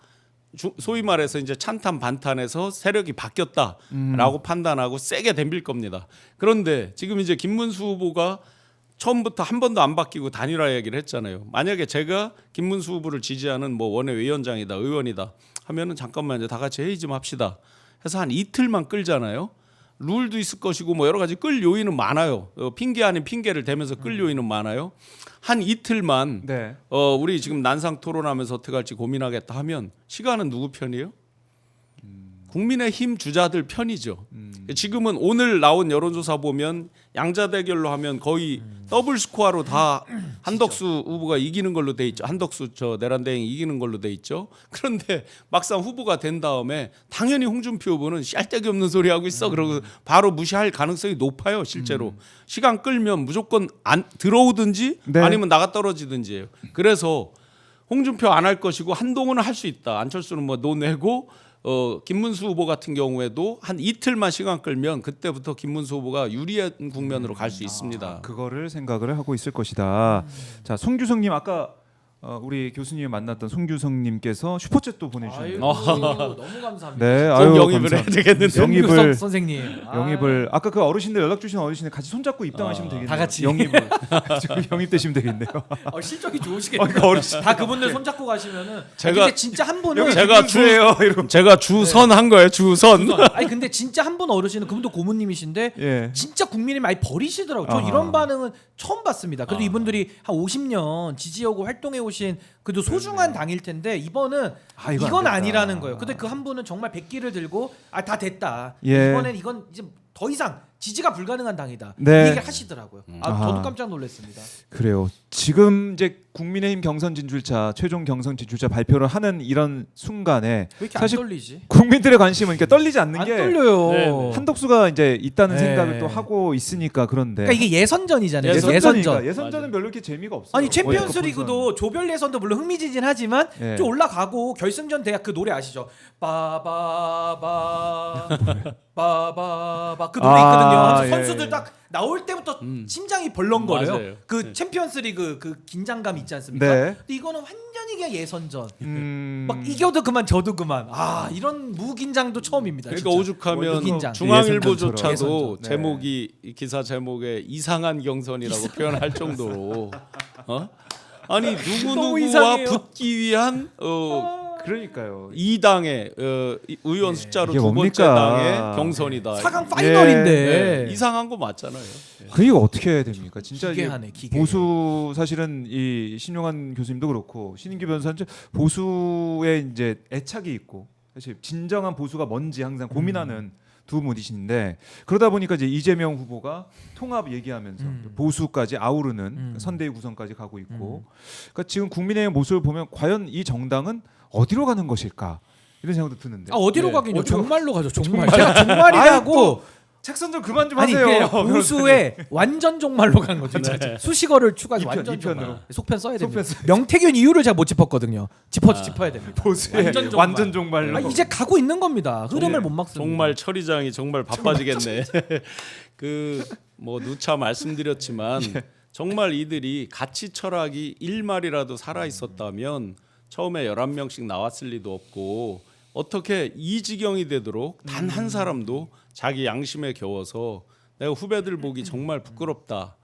소위 말해서 이제 찬탄 반탄에서 세력이 바뀌었다라고 판단하고 세게 덤빌 겁니다. 그런데 지금 이제 김문수 후보가 처음부터 한 번도 안 바뀌고 단일화 얘기를 했잖아요. 만약에 제가 김문수 후보를 지지하는 뭐 원내위원장이다, 의원이다 하면은 잠깐만 이제 다 같이 회의 좀 합시다. 해서 한 이틀만 끌잖아요. 룰도 있을 것이고 뭐 여러 가지 끌 요인은 많아요. 핑계 아닌 핑계를 대면서 끌 요인은 많아요. 한 이틀만 네. 우리 지금 난상 토론하면서 어떻게 할지 고민하겠다 하면 시간은 누구 편이에요? 국민의힘 주자들 편이죠. 지금은 오늘 나온 여론조사 보면 양자 대결로 하면 거의 더블 스코어로 다 한덕수 후보가 이기는 걸로 돼 있죠. 한덕수 저 내란대행이 이기는 걸로 돼 있죠. 그런데 막상 후보가 된 다음에 당연히 홍준표 후보는 쌀데기 없는 소리 하고 있어. 그러고 바로 무시할 가능성이 높아요. 실제로 시간 끌면 무조건 안 들어오든지 네. 아니면 나가 떨어지든지예요. 그래서 홍준표 안 할 것이고 한동훈은 할 수 있다. 안철수는 뭐 노내고 김문수 후보 같은 경우에도 한 이틀만 시간 끌면 그때부터 김문수 후보가 유리한 국면으로 갈 수 있습니다. 그거를 생각을 하고 있을 것이다. 자, 송규성님 아까 우리 교수님 만났던 송규성님께서 슈퍼챗도 보내주셨네요. 너무 감사합니다. 네, 꼭 아유, 영입을 감사합니다. 해야 되겠는데. 영입을 선생님. 영입을 아까 그 어르신들 연락 주신 어르신들 같이 손잡고 입당하시면 되겠네요. 다 같이. 영입을 지금 영입되시면 되겠네요. 실적이 좋으시겠네요. 그러니까 어르신 다 그분들 손잡고 가시면은. 제가- 근데 진짜 한 분은 제가 주선 한 거예요. 주선. 아니 근데 진짜 한 분 어르신은 그분도 고모님이신데 예. 진짜 국민이 많이 버리시더라고요. 저 아하. 이런 반응은 처음 봤습니다. 그래도 이분들이 한 50년 지지하고 활동해 오신 그래도 소중한 당일 텐데 이번은 아, 이건 이건 안 됐다. 아니라는 거예요. 근데 그 한 분은 정말 백기를 들고 다 됐다. 예. 이번엔 이건 이제 더 이상 지지가 불가능한 당이다. 네. 이 얘기를 하시더라고요. 아하. 저도 깜짝 놀랐습니다. 그래요. 지금 이제 국민의힘 경선 진출자 최종 경선 진출자 발표를 하는 이런 순간에 왜 이렇게 사실 안 떨리지? 국민들의 관심은 그러니까 떨리지 않는 안 게 떨려요. 네. 한덕수가 이제 있다는 네. 생각을 또 하고 있으니까 그런데 그러니까 이게 예선전이잖아요. 예선전이니까 예선전은 별로 이렇게 재미가 없어요. 아니 챔피언스 월드컵 본선. 리그도 조별 예선도 물론 흥미진진하지만 예. 좀 올라가고 결승전 대학 그 노래 아시죠? 빠바바 빠바바 그 노래 있거든요. 하면서 예, 선수들 예. 딱 나올 때부터 심장이 벌렁거려요. 맞아요. 그 네. 챔피언스 리그 그 긴장감 있지 않습니까? 네. 근데 이거는 완전히 그냥 예선전. 음... 막 이겨도 그만 져도 그만. 이런 무긴장도 처음입니다. 그러니까 진짜. 오죽하면 긴장. 중앙일보조차도 예선전. 네. 제목이 이 기사 제목에 이상한 경선이라고 표현할 정도로 아니 너무 누구누구와 이상해요. 붙기 위한 그러니까요. 이 당의 의원 네. 숫자로 이게 두 번째 뭡니까? 당의 경선이다. 4강 파이널인데. 네, 이상한 거 맞잖아요. 그게 어떻게 해야 됩니까? 진짜 이게 기괴하네, 기괴. 보수 사실은 이 신용환 교수님도 그렇고 신인규 변호사는 보수에 이제 애착이 있고 사실 진정한 보수가 뭔지 항상 고민하는 두 분이신데 그러다 보니까 이제 이재명 후보가 통합 얘기하면서 보수까지 아우르는 선대위 구성까지 가고 있고 그러니까 지금 국민의힘 모습을 보면 과연 이 정당은 어디로 가는 것일까 이런 생각도 드는데 어디로 네. 가긴요? 어디로 종말로 가죠. 종말. 제가 종말이라고 책선 좀 그만 좀 아니 하세요. 그게 보수의 완전 종말로 간 거죠. 진짜. 수식어를 추가해서 이편, 완전 이편으로. 종말. 속편 써야 됩니다. 속편 명태균 이유를 제가 못 짚었거든요. 짚어야 됩니다. 보수의 완전 종말로. 이제 가고 있는 겁니다. 흐름을 못 막습니다. 정말 처리장이 정말 바빠지겠네. 그 뭐 누차 말씀드렸지만 정말 이들이 가치 철학이 1말이라도 살아 있었다면 처음에 11명씩 나왔을 리도 없고 어떻게 이 지경이 되도록 단 한 사람도 자기 양심에 겨워서 내가 후배들 보기 정말 부끄럽다.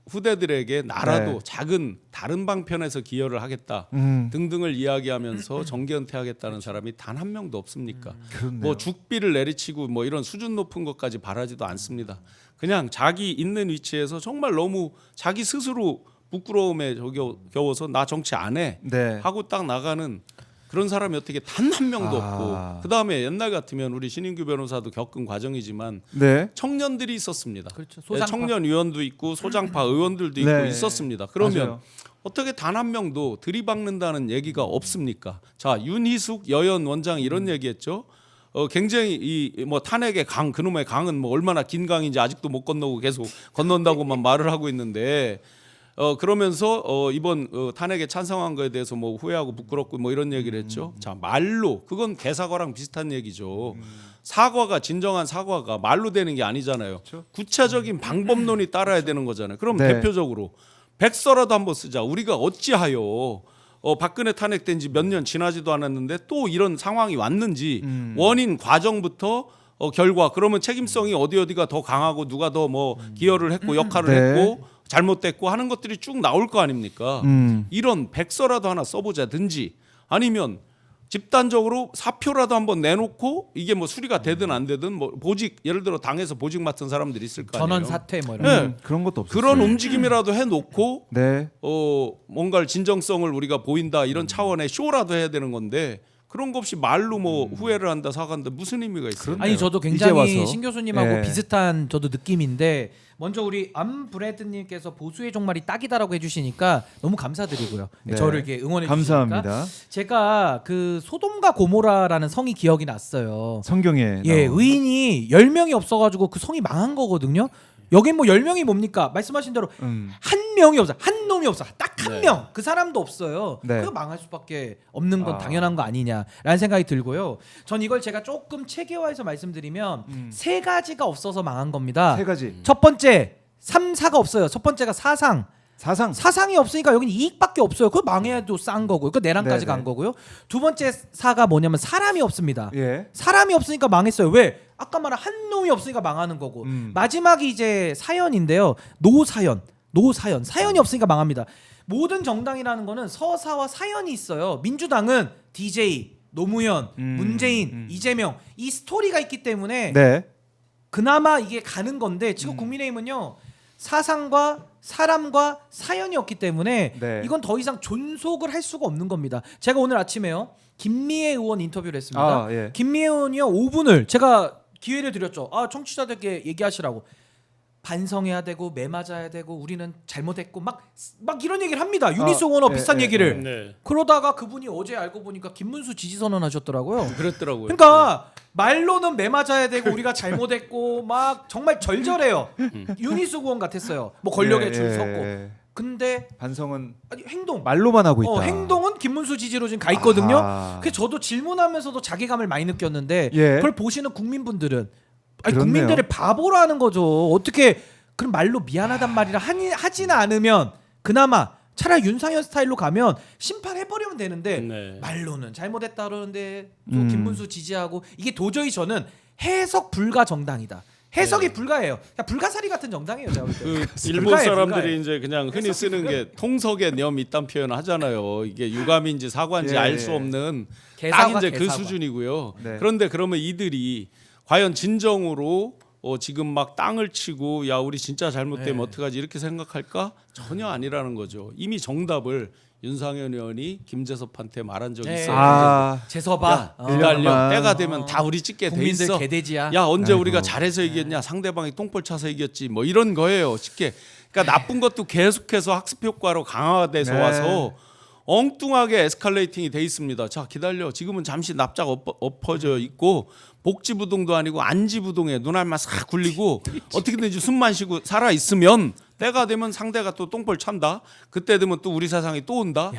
후대들에게 나라도 네. 작은 다른 방편에서 기여를 하겠다 등등을 이야기하면서 정계 은퇴하겠다는 사람이 단 한 명도 없습니까? 그렇네요. 뭐 죽비를 내리치고 뭐 이런 수준 높은 것까지 바라지도 않습니다. 그냥 자기 있는 위치에서 정말 너무 자기 스스로 부끄러움에 겨워서 나 정치 안 해 네. 하고 딱 나가는 그런 사람이 어떻게 단 한 명도 아. 없고 그 다음에 옛날 같으면 우리 신인규 변호사도 겪은 과정이지만 네. 청년들이 있었습니다. 그렇죠. 네, 소장파. 청년 위원도 있고 소장파 의원들도 있고 네. 있었습니다. 그러면 맞아요. 어떻게 단 한 명도 들이박는다는 얘기가 없습니까? 자 윤희숙 여연 원장 이런 얘기했죠. 굉장히 이 뭐 탄핵의 강 그놈의 강은 뭐 얼마나 긴 강인지 아직도 못 건너고 계속 건넌다고만 말을 하고 있는데 그러면서 이번 탄핵에 찬성한 거에 대해서 뭐 후회하고 부끄럽고 뭐 이런 얘기를 했죠. 자, 말로 그건 개사과랑 비슷한 얘기죠. 사과가 진정한 사과가 말로 되는 게 아니잖아요. 구체적인 방법론이 따라야 되는 거잖아요. 그럼 네. 대표적으로 백서라도 한번 쓰자. 우리가 어찌하여 박근혜 탄핵된 지 몇 년 지나지도 않았는데 또 이런 상황이 왔는지 원인 과정부터 결과 그러면 책임성이 어디가 더 강하고 누가 더 뭐 기여를 했고 역할을 네. 했고 잘못됐고 하는 것들이 쭉 나올 거 아닙니까? 이런 백서라도 하나 써보자든지 아니면 집단적으로 사표라도 한번 내놓고 이게 뭐 수리가 되든 안 되든 뭐 보직 예를 들어 당에서 보직 맡은 사람들이 있을 거 아니에요. 전원 사퇴 뭐 이런. 네. 그런 것도 없어요. 그런 움직임이라도 해놓고 네. 뭔가를 진정성을 우리가 보인다 이런 차원의 쇼라도 해야 되는 건데 그런 거 없이 말로 뭐 후회를 한다 사과한다 무슨 의미가 있어요? 아니 저도 이제 굉장히 와서. 신 교수님하고 예. 비슷한 저도 느낌인데 먼저 우리 암브레드님께서 보수의 종말이 딱이다라고 해주시니까 너무 감사드리고요. 네. 저를 이렇게 응원해 주시니까 감사합니다. 제가 그 소돔과 고모라라는 성이 기억이 났어요. 성경에 예, 나온. 의인이 10명이 없어가지고 그 성이 망한 거거든요. 여긴 뭐 10명이 뭡니까? 말씀하신 대로 한 명이 없어. 한 놈이 없어. 딱 한 네. 명. 그 사람도 없어요. 네. 그거 망할 수밖에 없는 건 아. 당연한 거 아니냐라는 생각이 들고요. 전 이걸 제가 조금 체계화해서 말씀드리면 세 가지가 없어서 망한 겁니다. 세 가지. 첫 번째 3, 4가 없어요. 첫 번째가 사상. 사상. 사상이 없으니까 여기는 이익밖에 없어요. 그거 망해도 싼 거고요. 그 내란까지 네네. 간 거고요. 두 번째 사가 뭐냐면 사람이 없습니다. 예. 사람이 없으니까 망했어요. 왜? 아까 말한 한 놈이 없으니까 망하는 거고. 마지막이 이제 사연인데요. 노사연. 사연이 없으니까 망합니다. 모든 정당이라는 거는 서사와 사연이 있어요. 민주당은 DJ, 노무현, 문재인, 이재명 이 스토리가 있기 때문에 네. 그나마 이게 가는 건데 지금 국민의힘은요. 사상과 사람과 사연이 없기 때문에 네. 이건 이건 더 이상 존속을 할 수가 없는 겁니다. 제가 오늘 아침에요. 김미애 의원 인터뷰를 했습니다. 아, 예. 김미애 의원이요. 5분을 제가 기회를 드렸죠. 청취자들께 얘기하시라고. 반성해야 되고 매 맞아야 되고 우리는 잘못했고 막 이런 얘기를 합니다. 유니스 원어 비슷한 얘기를. 네. 그러다가 그분이 어제 알고 보니까 김문수 지지 선언하셨더라고요. 그랬더라고요. 그러니까 말로는 매 맞아야 되고 우리가 잘못했고 막 정말 절절해요. 유니스 의원 같았어요. 뭐 권력에 줄 섰고. 근데 반성은 아니, 행동 말로만 하고 있다. 행동은 김문수 지지로 지금 가 있거든요. 아하. 그래서 저도 질문하면서도 자괴감을 많이 느꼈는데 예. 그걸 보시는 국민분들은 아니, 그렇네요. 국민들을 바보로 하는 거죠. 어떻게 그런 말로 미안하단 말이라 하지는 않으면 그나마 차라리 윤상현 스타일로 가면 심판해버리면 되는데 네. 말로는 잘못했다 그러는데 또 김문수 지지하고 이게 도저히 저는 해석 불가 정당이다. 해석이 불가해요. 그냥 불가사리 같은 정당이에요. 제가 볼 때. 그 일본 불가해, 사람들이 불가해. 이제 그냥 흔히 해석이 쓰는 게 통석에 념 있단 표현을 하잖아요. 이게 유감인지 사과인지 예, 알 수 예. 없는 개사과, 딱 이제 그 개사과. 수준이고요. 네. 그런데 그러면 이들이 과연 진정으로 지금 막 땅을 치고 야 우리 진짜 잘못되면 네. 어떡하지 이렇게 생각할까? 전혀 아니라는 거죠. 이미 정답을 윤상현 의원이 김재섭한테 말한 적이 네. 있어요. 아. 재서봐. 기다려 일년만. 때가 되면 다 우리 찍게 돼 국민들 있어. 개돼지야. 야 언제 아이고. 우리가 잘해서 이겼냐 상대방이 똥볼 차서 이겼지 뭐 이런 거예요 쉽게. 그러니까 나쁜 것도 계속해서 학습 효과로 강화돼서 네. 와서 엉뚱하게 에스컬레이팅이 돼 있습니다. 자 기다려 지금은 잠시 납작 엎어져 있고 복지부동도 아니고 안지부동에 눈알만 싹 굴리고 어떻게든지 숨만 쉬고 살아 있으면 때가 되면 상대가 또 똥볼 찬다. 그때 되면 또 우리 세상이 또 온다.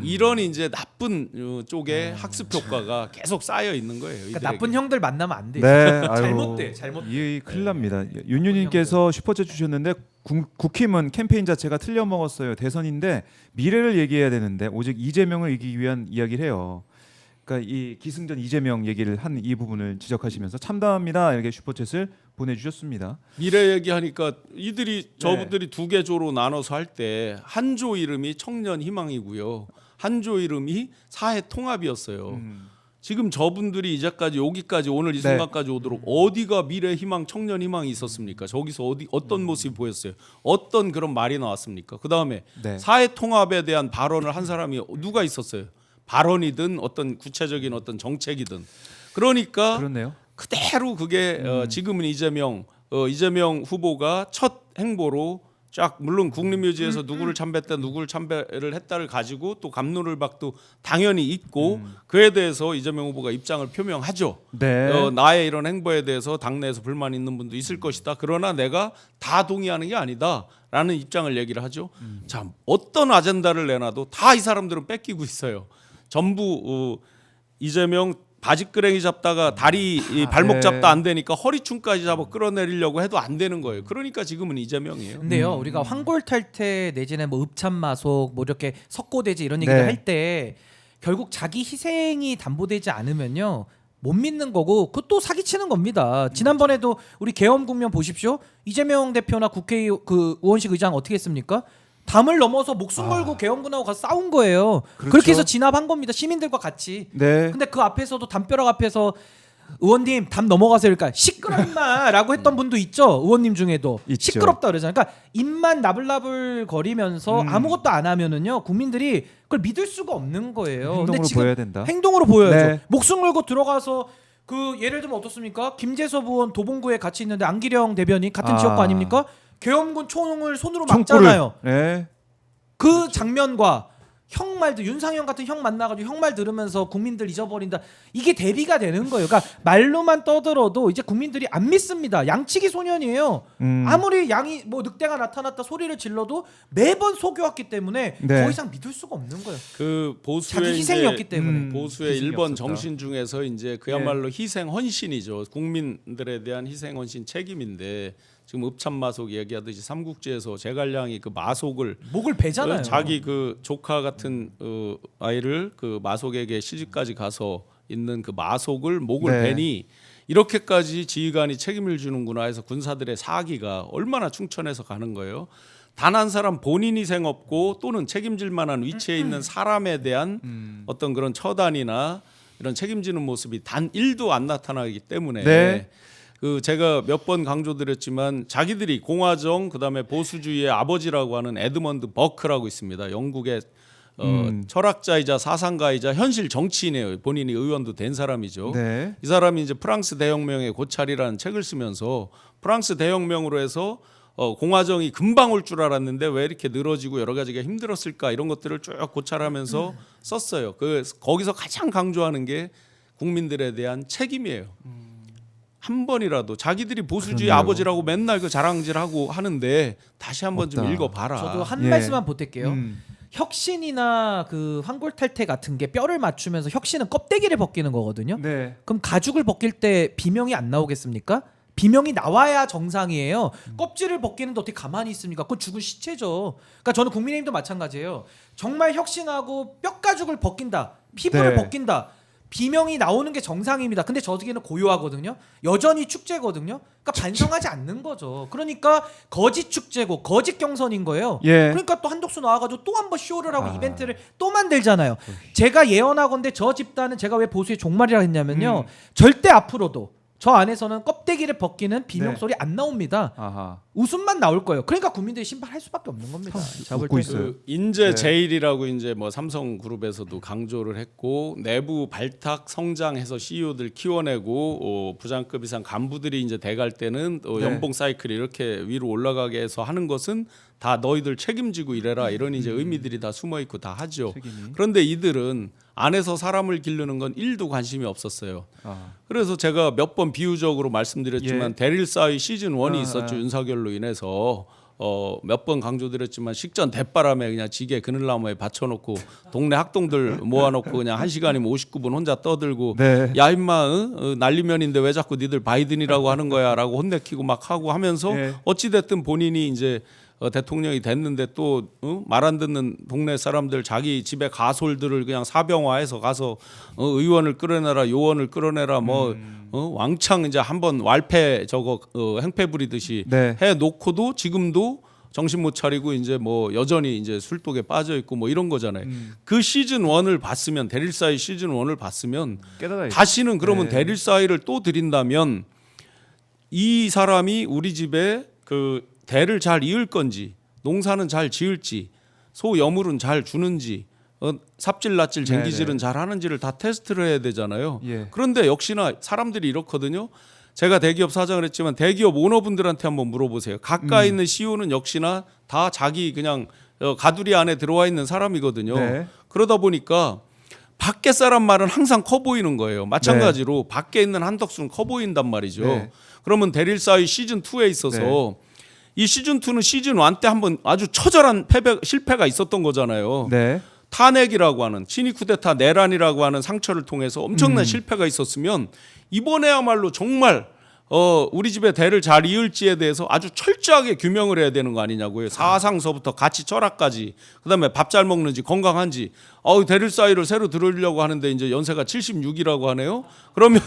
이런 이제 나쁜 쪽에 학습 효과가 계속 쌓여 있는 거예요. 그러니까 이들에게. 나쁜 형들 만나면 안 돼. 네. 아유. 잘못돼. 잘못. 이 큰일 납니다. 윤유님께서 슈퍼챗 주셨는데 국힘은 캠페인 자체가 틀려 먹었어요. 대선인데 미래를 얘기해야 되는데 오직 이재명을 이기기 위한 이야기를 해요. 그러니까 이 기승전 이재명 얘기를 한 이 부분을 지적하시면서 참담합니다. 이렇게 슈퍼챗을 보내주셨습니다. 미래 얘기하니까 이들이 저분들이 두 개 조로 나눠서 할 때 한 조 이름이 청년 희망이고요. 한 조 이름이 사회 통합이었어요. 지금 저분들이 이제까지 여기까지 오늘 이 네. 순간까지 오도록 어디가 미래 희망 청년 희망이 있었습니까? 저기서 어떤 모습이 보였어요? 어떤 그런 말이 나왔습니까? 그다음에 네. 사회 통합에 대한 발언을 한 사람이 누가 있었어요? 발언이든 어떤 구체적인 어떤 정책이든 그러니까 그렇네요. 그대로 그게 지금은 이재명 후보가 첫 행보로 쫙 물론 국립묘지에서 누구를 참배했다 누구를 참배를 했다를 가지고 또 갑론을박도 당연히 있고 그에 대해서 이재명 후보가 입장을 표명하죠. 네. 나의 이런 행보에 대해서 당내에서 불만 있는 분도 있을 것이다. 그러나 내가 다 동의하는 게 아니다라는 입장을 얘기를 하죠. 자, 어떤 아젠다를 내놔도 다 이 사람들은 뺏기고 있어요. 전부 이재명 바지끄레기 잡다가 다리 이 발목 네. 잡다 안 되니까 허리춤까지 잡아 끌어내리려고 해도 안 되는 거예요. 그러니까 지금은 이재명이에요. 근데요, 우리가 황골탈퇴 내지는 뭐 읍참마속 뭐 이렇게 석고대지 이런 얘기를 네. 할 때 결국 자기 희생이 담보되지 않으면요 못 믿는 거고 그것도 사기치는 겁니다. 지난번에도 우리 계엄 국면 보십시오. 이재명 대표나 국회 그 의원식 의장 어떻게 했습니까? 담을 넘어서 목숨 걸고 계엄군하고 가서 싸운 거예요. 그렇죠. 그렇게 해서 진압한 겁니다. 시민들과 같이. 네. 근데 그 앞에서도 담벼락 앞에서 의원님 담 넘어가세요. 그러니까 시끄러 임마라고 했던 분도 있죠. 의원님 중에도 있죠. 시끄럽다 그러잖아요. 그러니까 입만 나불나불 거리면서 아무것도 안 하면은요 국민들이 그걸 믿을 수가 없는 거예요. 근데 행동으로 지금 보여야 된다. 행동으로 보여야죠. 네. 목숨 걸고 들어가서 그 예를 들면 어떻습니까? 김재섭 의원 도봉구에 같이 있는데 안기령 대변인 같은 지역구 아닙니까? 계엄군 총을 손으로 막잖아요. 네. 그 장면과 형 말도 윤상현 같은 형 만나가지고 형 말 들으면서 국민들 잊어버린다. 이게 대비가 되는 거예요. 그러니까 말로만 떠들어도 이제 국민들이 안 믿습니다. 양치기 소년이에요. 아무리 양이 뭐 늑대가 나타났다 소리를 질러도 매번 속여왔기 때문에 네. 더 이상 믿을 수가 없는 거예요. 그 보수의 자기 희생이었기 때문에. 보수의 희생이 1번 없었다. 정신 중에서 이제 그야말로 희생 헌신이죠. 국민들에 대한 희생 헌신 책임인데 지금 읍참마속 얘기하듯이 삼국지에서 제갈량이 그 마속을 목을 베잖아요. 자기 그 조카 같은 아이를 그 마속에게 시집까지 가서 있는 그 마속을 목을 네. 베니 이렇게까지 지휘관이 책임을 주는구나 해서 군사들의 사기가 얼마나 충천해서 가는 거예요. 단 한 사람 본인 희생 없고 또는 책임질 만한 위치에 있는 사람에 대한 어떤 그런 처단이나 이런 책임지는 모습이 단 1도 안 나타나기 때문에 네. 그 제가 몇 번 강조드렸지만 자기들이 공화정 그다음에 보수주의의 아버지라고 하는 에드먼드 버크라고 있습니다. 영국의 철학자이자 사상가이자 현실 정치인이에요. 본인이 의원도 된 사람이죠. 네. 이 사람이 이제 프랑스 대혁명의 고찰이라는 책을 쓰면서 프랑스 대혁명으로 해서 공화정이 금방 올 줄 알았는데 왜 이렇게 늘어지고 여러 가지가 힘들었을까 이런 것들을 쭉 고찰하면서 썼어요. 거기서 가장 강조하는 게 국민들에 대한 책임이에요. 한 번이라도 자기들이 보수주의 그러네요. 아버지라고 맨날 그 자랑질하고 하는데 다시 한번 좀 없다. 읽어봐라. 저도 한 예. 말씀만 보탤게요. 혁신이나 그 황골탈퇴 같은 게 뼈를 맞추면서 혁신은 껍데기를 벗기는 거거든요. 네. 그럼 가죽을 벗길 때 비명이 안 나오겠습니까? 비명이 나와야 정상이에요. 껍질을 벗기는데 어떻게 가만히 있습니까? 그건 죽은 시체죠. 그러니까 저는 국민의힘도 마찬가지예요. 정말 혁신하고 뼈가죽을 벗긴다. 피부를 네. 벗긴다. 비명이 나오는 게 정상입니다. 근데 저기는 고요하거든요. 여전히 축제거든요. 그러니까 반성하지 않는 거죠. 그러니까 거짓 축제고 거짓 경선인 거예요. 예. 그러니까 또 한덕수 나와가지고 또 한 번 쇼를 하고 이벤트를 또 만들잖아요. 제가 예언하건대 저 집단은 제가 왜 보수의 종말이라 했냐면요. 절대 앞으로도 저 안에서는 껍데기를 벗기는 비명 네. 소리 안 나옵니다. 아하. 웃음만 나올 거예요. 그러니까 국민들이 심판할 수밖에 없는 겁니다. 잡을 웃고 때는. 있어요. 그 인재 네. 제일이라고 이제 뭐 삼성그룹에서도 강조를 했고 내부 발탁 성장해서 CEO들 키워내고 부장급 이상 간부들이 이제 돼갈 때는 네. 연봉 사이클이 이렇게 위로 올라가게 해서 하는 것은 다 너희들 책임지고 이래라 이런 이제 의미들이 다 숨어 있고 다 하죠. 책임이. 그런데 이들은 안에서 사람을 기르는 건 1도 관심이 없었어요. 아. 그래서 제가 몇 번 비유적으로 말씀드렸지만 예. 데릴 사이 시즌 1이 아, 있었죠. 아. 윤석열로 인해서 몇 번 강조드렸지만 식전 대바람에 그냥 지게 그늘나무에 받쳐놓고 동네 학동들 모아놓고 그냥 1시간이면 59분 혼자 떠들고 네. 야 임마 난리면인데 왜 자꾸 니들 바이든이라고 하는 거야라고 혼내키고 막 하고 하면서 예. 어찌 됐든 본인이 이제 대통령이 됐는데 또 말 안 듣는 동네 사람들 자기 집에 가솔들을 그냥 사병화해서 가서 의원을 끌어내라 요원을 끌어내라 뭐 왕창 이제 한번 왈패 저거 행패 부리듯이 네. 해 놓고도 지금도 정신 못 차리고 이제 뭐 여전히 이제 술독에 빠져 있고 뭐 이런 거잖아요. 그 시즌 1을 봤으면 데릴사이 시즌 1을 봤으면 깨달아야죠. 다시는 그러면 네. 데릴사이를 또 드린다면 이 사람이 우리 집에 그 대를 잘 이을 건지 농사는 잘 지을지 소여물은 잘 주는지 삽질 낫질 쟁기질은 네네. 잘 하는지를 다 테스트를 해야 되잖아요. 예. 그런데 역시나 사람들이 이렇거든요. 제가 대기업 사장을 했지만 대기업 오너분들한테 한번 물어보세요. 가까이 있는 CEO는 역시나 다 자기 그냥 가두리 안에 들어와 있는 사람이거든요. 네. 그러다 보니까 밖에 사람 말은 항상 커 보이는 거예요. 마찬가지로 밖에 있는 한덕수는 커 보인단 말이죠. 네. 그러면 대릴사의 시즌 2에 있어서 네. 이 시즌 2는 시즌 1 때 한번 아주 처절한 실패가 있었던 거잖아요. 네. 탄핵이라고 하는 친위 쿠데타 내란이라고 하는 상처를 통해서 엄청난 실패가 있었으면 이번에야말로 정말 우리 집의 대를 잘 이을지에 대해서 아주 철저하게 규명을 해야 되는 거 아니냐고요. 사상서부터 가치 철학까지 그다음에 밥 잘 먹는지 건강한지 대릴 사이를 새로 들으려고 하는데 이제 연세가 76이라고 하네요. 그러면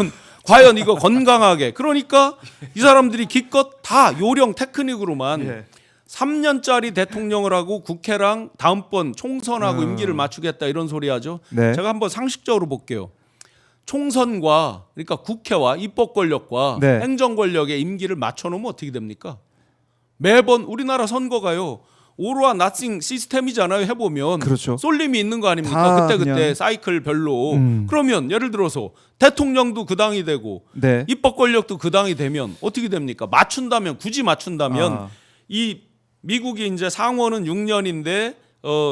과연 이거 건강하게 그러니까 이 사람들이 기껏 다 요령 테크닉으로만 예. 3년짜리 대통령을 하고 국회랑 다음번 총선하고 임기를 맞추겠다 이런 소리 하죠. 네. 제가 한번 상식적으로 볼게요. 총선과 그러니까 국회와 입법 권력과 네. 행정 권력의 임기를 맞춰놓으면 어떻게 됩니까? 매번 우리나라 선거가요. 오로와 나싱 시스템이잖아요. 해보면 그렇죠. 쏠림이 있는 거 다 아닙니까? 그때 그냥- 사이클별로. 그러면 예를 들어서 대통령도 그 당이 되고 네. 입법 권력도 그 당이 되면 어떻게 됩니까? 맞춘다면 굳이 맞춘다면 아. 이 미국이 이제 상원은 6년인데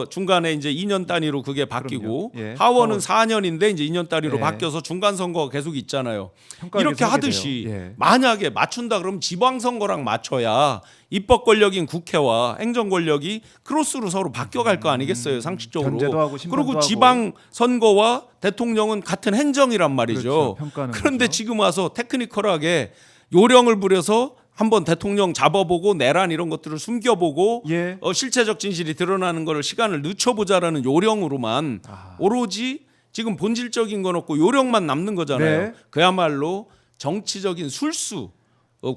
중간에 이제 2년 단위로 그게 바뀌고 그럼요. 예. 하원은 4년인데 이제 2년 단위로 예. 바뀌어서 중간 선거가 계속 있잖아요. 평가를 이렇게 계속 하게 하듯이 돼요. 예. 만약에 맞춘다 그러면 지방 선거랑 맞춰야 입법 권력인 국회와 행정 권력이 크로스로 서로 바뀌어갈 거 아니겠어요, 상식적으로. 견제도 하고 심판도 그리고 하고. 지방 선거와 대통령은 같은 행정이란 말이죠. 그렇죠. 평가하는 그런데 거죠. 지금 와서 테크니컬하게 요령을 부려서 한번 대통령 잡아보고 내란 이런 것들을 숨겨보고 예. 실체적 진실이 드러나는 거를 시간을 늦춰보자라는 요령으로만 오로지 지금 본질적인 건 없고 요령만 남는 거잖아요. 네. 그야말로 정치적인 술수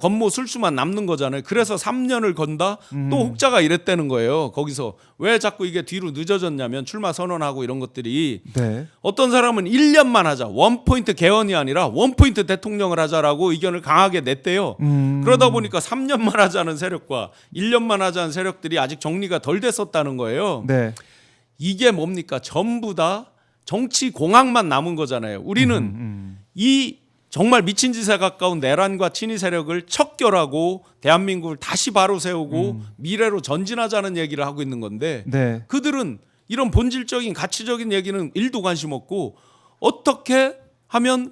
권모 술수만 남는 거잖아요. 그래서 3년을 건다. 또 혹자가 이랬다는 거예요. 거기서 왜 자꾸 이게 뒤로 늦어졌냐면 출마 선언하고 이런 것들이 네. 어떤 사람은 1년만 하자. 원포인트 개헌이 아니라 원포인트 대통령을 하자라고 의견을 강하게 냈대요. 그러다 보니까 3년만 하자는 세력과 1년만 하자는 세력들이 아직 정리가 덜 됐었다는 거예요. 네. 이게 뭡니까? 전부 다 정치 공학만 남은 거잖아요. 우리는 이 정말 미친 짓에 가까운 내란과 친위 세력을 척결하고 대한민국을 다시 바로 세우고 미래로 전진하자는 얘기를 하고 있는 건데 네. 그들은 이런 본질적인 가치적인 얘기는 일도 관심 없고 어떻게 하면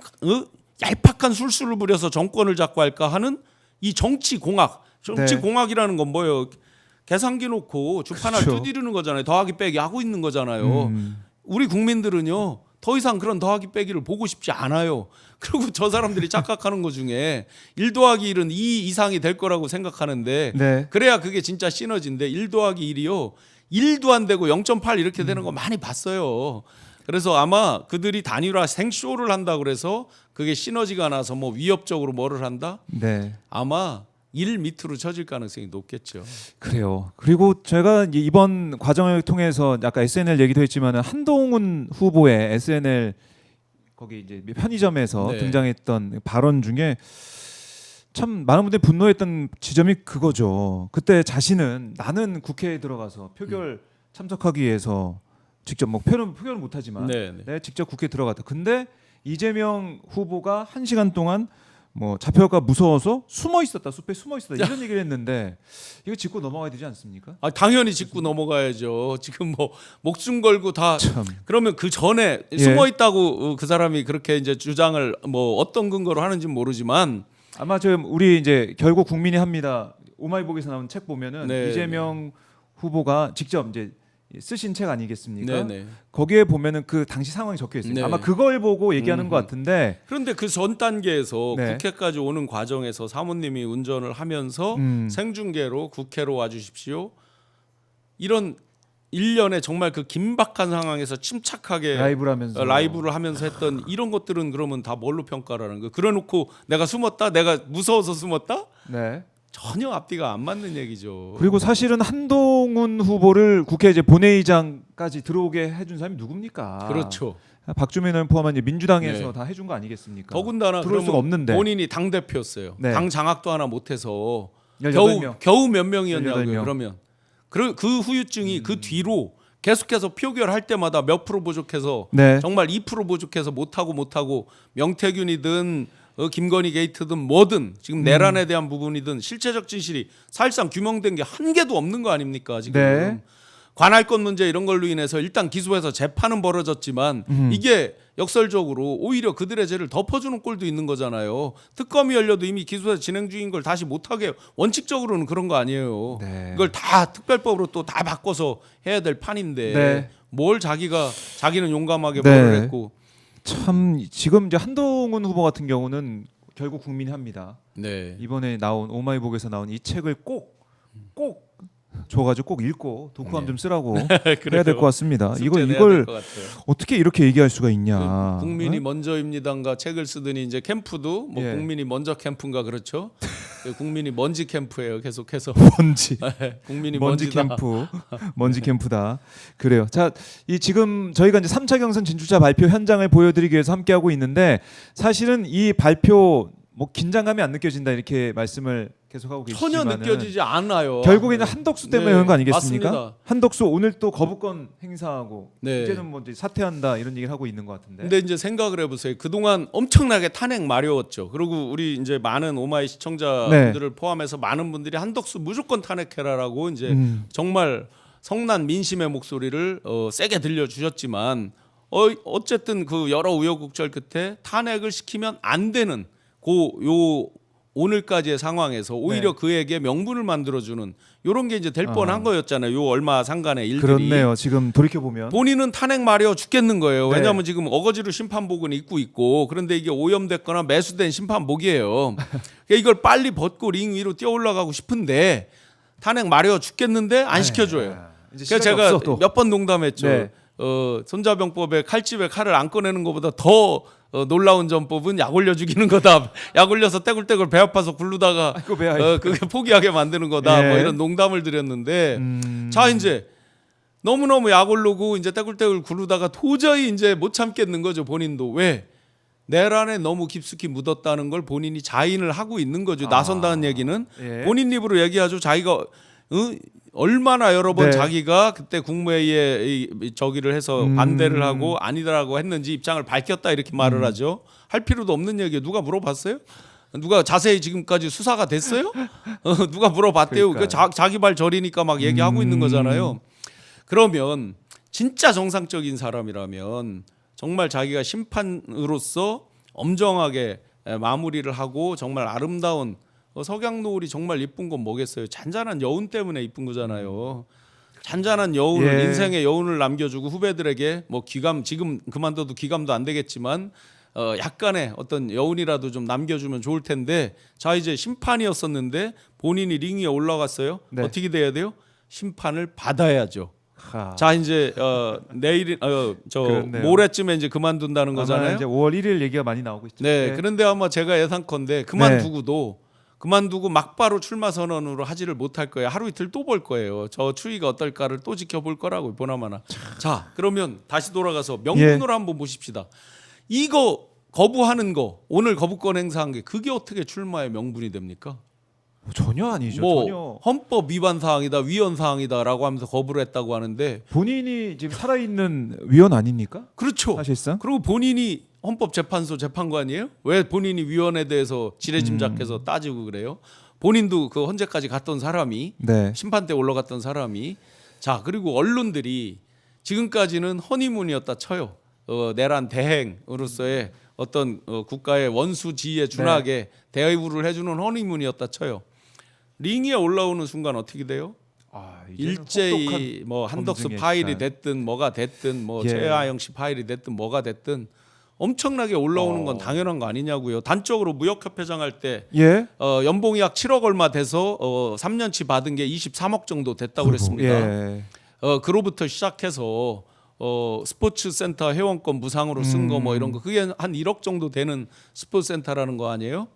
얄팍한 술수를 부려서 정권을 잡고 할까 하는 이 정치 공학. 정치 네. 공학이라는 건 뭐예요? 계산기 놓고 주판을 그렇죠. 두드리는 거잖아요. 더하기 빼기 하고 있는 거잖아요. 우리 국민들은요. 더 이상 그런 더하기 빼기를 보고 싶지 않아요. 그리고 저 사람들이 착각하는 것 중에 1 더하기 1은 2 이상이 될 거라고 생각하는데 네. 그래야 그게 진짜 시너지인데 1 더하기 1이요. 1도 안 되고 0.8 이렇게 되는 거 많이 봤어요. 그래서 아마 그들이 단일화 생쇼를 한다 그래서 그게 시너지가 나서 뭐 위협적으로 뭐를 한다? 네. 아마 1 밑으로 쳐질 가능성이 높겠죠. 그래요. 그리고 제가 이제 이번 과정을 통해서 아까 SNL 얘기도 했지만은 한동훈 후보의 SNL 거기 이제 편의점에서 네. 등장했던 발언 중에 참 많은 분들이 분노했던 지점이 그거죠. 그때 자신은 나는 국회에 들어가서 표결 참석하기 위해서 직접 뭐 표결은 못하지만 네, 네. 네, 직접 국회에 들어갔다. 근데 이재명 후보가 1시간 동안 뭐 잡혀갈까 무서워서 숨어 있었다, 숲에 숨어 있었다 이런 얘기를 했는데 이거 짚고 넘어가야 되지 않습니까? 당연히 짚고 넘어가야죠. 지금 뭐 목숨 걸고 다 참. 그러면 그 전에 예. 숨어 있다고 그 사람이 그렇게 이제 주장을 뭐 어떤 근거로 하는지 는 모르지만 아마 지금 우리 이제 결국 국민이 합니다. 오마이북에서 나온 책 보면은 네, 이재명 후보가 직접 이제 쓰신 책 아니겠습니까? 네네. 거기에 보면은 그 당시 상황이 적혀 있어요. 네. 아마 그걸 보고 얘기하는 것 같은데. 그런데 그 전 단계에서 네. 국회까지 오는 과정에서 사모님이 운전을 하면서 생중계로 국회로 와주십시오. 이런 1년에 정말 그 긴박한 상황에서 침착하게 라이브를 하면서 했던 이런 것들은 그러면 다 뭘로 평가라는 거예요? 그래놓고 내가 숨었다? 내가 무서워서 숨었다? 네. 전혀 앞뒤가 안 맞는 얘기죠. 그리고 사실은 한동훈 후보를 국회 이제 본회의장까지 들어오게 해준 사람이 누굽니까? 그렇죠. 박주민을 포함한 이제 민주당에서 네. 다 해준 거 아니겠습니까? 더군다나 들어올 수가 그러면 없는데. 본인이 당 대표였어요. 네. 당 장악도 하나 못해서 18명. 겨우 몇 명이었냐고요. 18명. 그러면 그 후유증이 그 뒤로 계속해서 표결할 때마다 몇 프로 부족해서 네. 정말 2% 부족해서 못하고 명태균이든 김건희 게이트든 뭐든 지금 내란에 대한 부분이든 실체적 진실이 사실상 규명된 게 한 개도 없는 거 아닙니까 지금. 네. 관할권 문제 이런 걸로 인해서 일단 기소해서 재판은 벌어졌지만 이게 역설적으로 오히려 그들의 죄를 덮어주는 꼴도 있는 거잖아요. 특검이 열려도 이미 기소해서 진행 중인 걸 다시 못하게 원칙적으로는 그런 거 아니에요. 네. 이걸 다 특별법으로 또 다 바꿔서 해야 될 판인데 네. 뭘 자기는 용감하게 네. 말을 했고. 참 지금 이제 한동훈 후보 같은 경우는 결국 국민이 합니다. 네. 이번에 나온 오마이북에서 나온 이 책을 꼭 줘가지고 꼭 읽고 독후감 네. 좀 쓰라고 해야 될 것 같습니다. 숙제 내야 이걸 될것 같아요. 어떻게 이렇게 얘기할 수가 있냐? 국민이 어? 먼저입니다인가 책을 쓰더니 이제 캠프도 뭐 예. 국민이 먼저 캠프인가 그렇죠. 국민이 먼지 캠프예요. 계속해서 먼지. 국민이 먼지 먼지다. 캠프, 먼지 캠프다. 그래요. 자, 이 지금 저희가 이제 3차 경선 진출자 발표 현장을 보여드리기 위해서 함께하고 있는데 사실은 이 발표 뭐 긴장감이 안 느껴진다 이렇게 말씀을 계속하고 전혀 계시지만은 느껴지지 않아요. 결국에는 한덕수 때문에 네, 그런 거 아니겠습니까? 맞습니다. 한덕수 오늘 또 거부권 행사하고 네. 이제는 뭐 이제 사퇴한다 이런 얘기를 하고 있는 것 같은데. 근데 이제 생각을 해보세요. 그동안 엄청나게 탄핵 마려웠죠. 그리고 우리 이제 많은 오마이 시청자분들을 포함해서 많은 분들이 한덕수 무조건 탄핵해라라고 이제 정말 성난 민심의 목소리를 세게 들려주셨지만 어쨌든 그 여러 우여곡절 끝에 탄핵을 시키면 안 되는 요 오늘까지의 상황에서 오히려 네. 그에게 명분을 만들어주는 이런 게 이제 될 뻔한 거였잖아요. 요 얼마 상간의 일들이. 그렇네요. 지금 돌이켜 보면. 본인은 탄핵 마려 죽겠는 거예요. 네. 왜냐하면 지금 어거지로 심판복은 입고 있고 그런데 이게 오염됐거나 매수된 심판복이에요. 그러니까 이걸 빨리 벗고 링 위로 뛰어 올라가고 싶은데 탄핵 마려 죽겠는데 안 시켜줘요. 이제 그래서 시간이 제가 없어, 또. 몇 번 농담했죠. 네. 손자병법에 칼집에 칼을 안 꺼내는 것보다 더 놀라운 전법은 약 올려 죽이는 거다. 약 올려서 떼굴떼굴 배 아파서 굴르다가 아이고, 배 아이고. 그게 포기하게 만드는 거다. 예. 뭐 이런 농담을 드렸는데 자 이제 너무너무 약 올르고 이제 떼굴떼굴 굴르다가 도저히 이제 못 참겠는 거죠. 본인도 왜 내란에 너무 깊숙이 묻었다는 걸 본인이 자인을 하고 있는 거죠. 나선다는 얘기는 예. 본인 입으로 얘기하죠. 자기가 얼마나 여러 번 네. 자기가 그때 국무회의에 저기를 해서 반대를 하고 아니다라고 했는지 입장을 밝혔다 이렇게 말을 하죠. 할 필요도 없는 얘기예요. 누가 물어봤어요? 누가 자세히 지금까지 수사가 됐어요? 누가 물어봤대요. 그 자기 발 저리니까 막 얘기하고 있는 거잖아요. 그러면 진짜 정상적인 사람이라면 정말 자기가 심판으로서 엄정하게 마무리를 하고 정말 아름다운 석양노을이 정말 이쁜 건 뭐겠어요? 잔잔한 여운 때문에 이쁜 거잖아요. 잔잔한 여운을 예. 인생의 여운을 남겨주고 후배들에게 뭐 귀감 지금 그만둬도 귀감도 안 되겠지만 약간의 어떤 여운이라도 좀 남겨주면 좋을 텐데 자 이제 심판이었었는데 본인이 링 위에 올라갔어요. 네. 어떻게 돼야 돼요? 심판을 받아야죠. 하. 자 이제 내일 저 그렇네요. 모레쯤에 이제 그만둔다는 아마 거잖아요. 이제 5월 1일 얘기가 많이 나오고 있죠. 네, 그런데 아마 제가 예상컨대 그만두고 막바로 출마 선언으로 하지를 못할 거예요. 하루 이틀 또 볼 거예요. 저 추이가 어떨까를 또 지켜볼 거라고 보나마나. 자, 그러면 다시 돌아가서 명분으로 한번 보십시다. 이거 거부하는 거 오늘 거부권 행사한 게 그게 어떻게 출마의 명분이 됩니까? 전혀 아니죠. 뭐 전혀. 헌법 위반 사항이다, 위헌 사항이다라고 하면서 거부를 했다고 하는데 본인이 지금 살아있는 위원 아닙니까? 그렇죠. 사실상. 그리고 본인이 헌법재판소 재판관이에요? 왜 본인이 위원에 대해서 지레짐작해서 따지고 그래요? 본인도 그 헌재까지 갔던 사람이 네. 심판대 올라갔던 사람이 자 그리고 언론들이 지금까지는 허니문이었다 쳐요. 내란 대행으로서의 어떤 국가의 원수 지위에 준하게 대우를 해주는 허니문이었다 쳐요. 링 위에 올라오는 순간 어떻게 돼요? 아, 이제는 일제히 혹독한 뭐 한덕수 검증의 파일이 시간. 됐든 뭐가 됐든 뭐 예. 최하영 씨 파일이 됐든 뭐가 됐든 엄청나게 올라오는 건 당연한 거 아니냐고요. 단적으로 무역협회장 할 때 예. 연봉이 약 7억 얼마 돼서 3년치 받은 게 23억 정도 됐다고 그랬습니다. 예. 그로부터 시작해서 스포츠센터 회원권 무상으로 쓴 거 뭐 이런 거 그게 한 1억 정도 되는 스포츠센터라는 거 아니에요?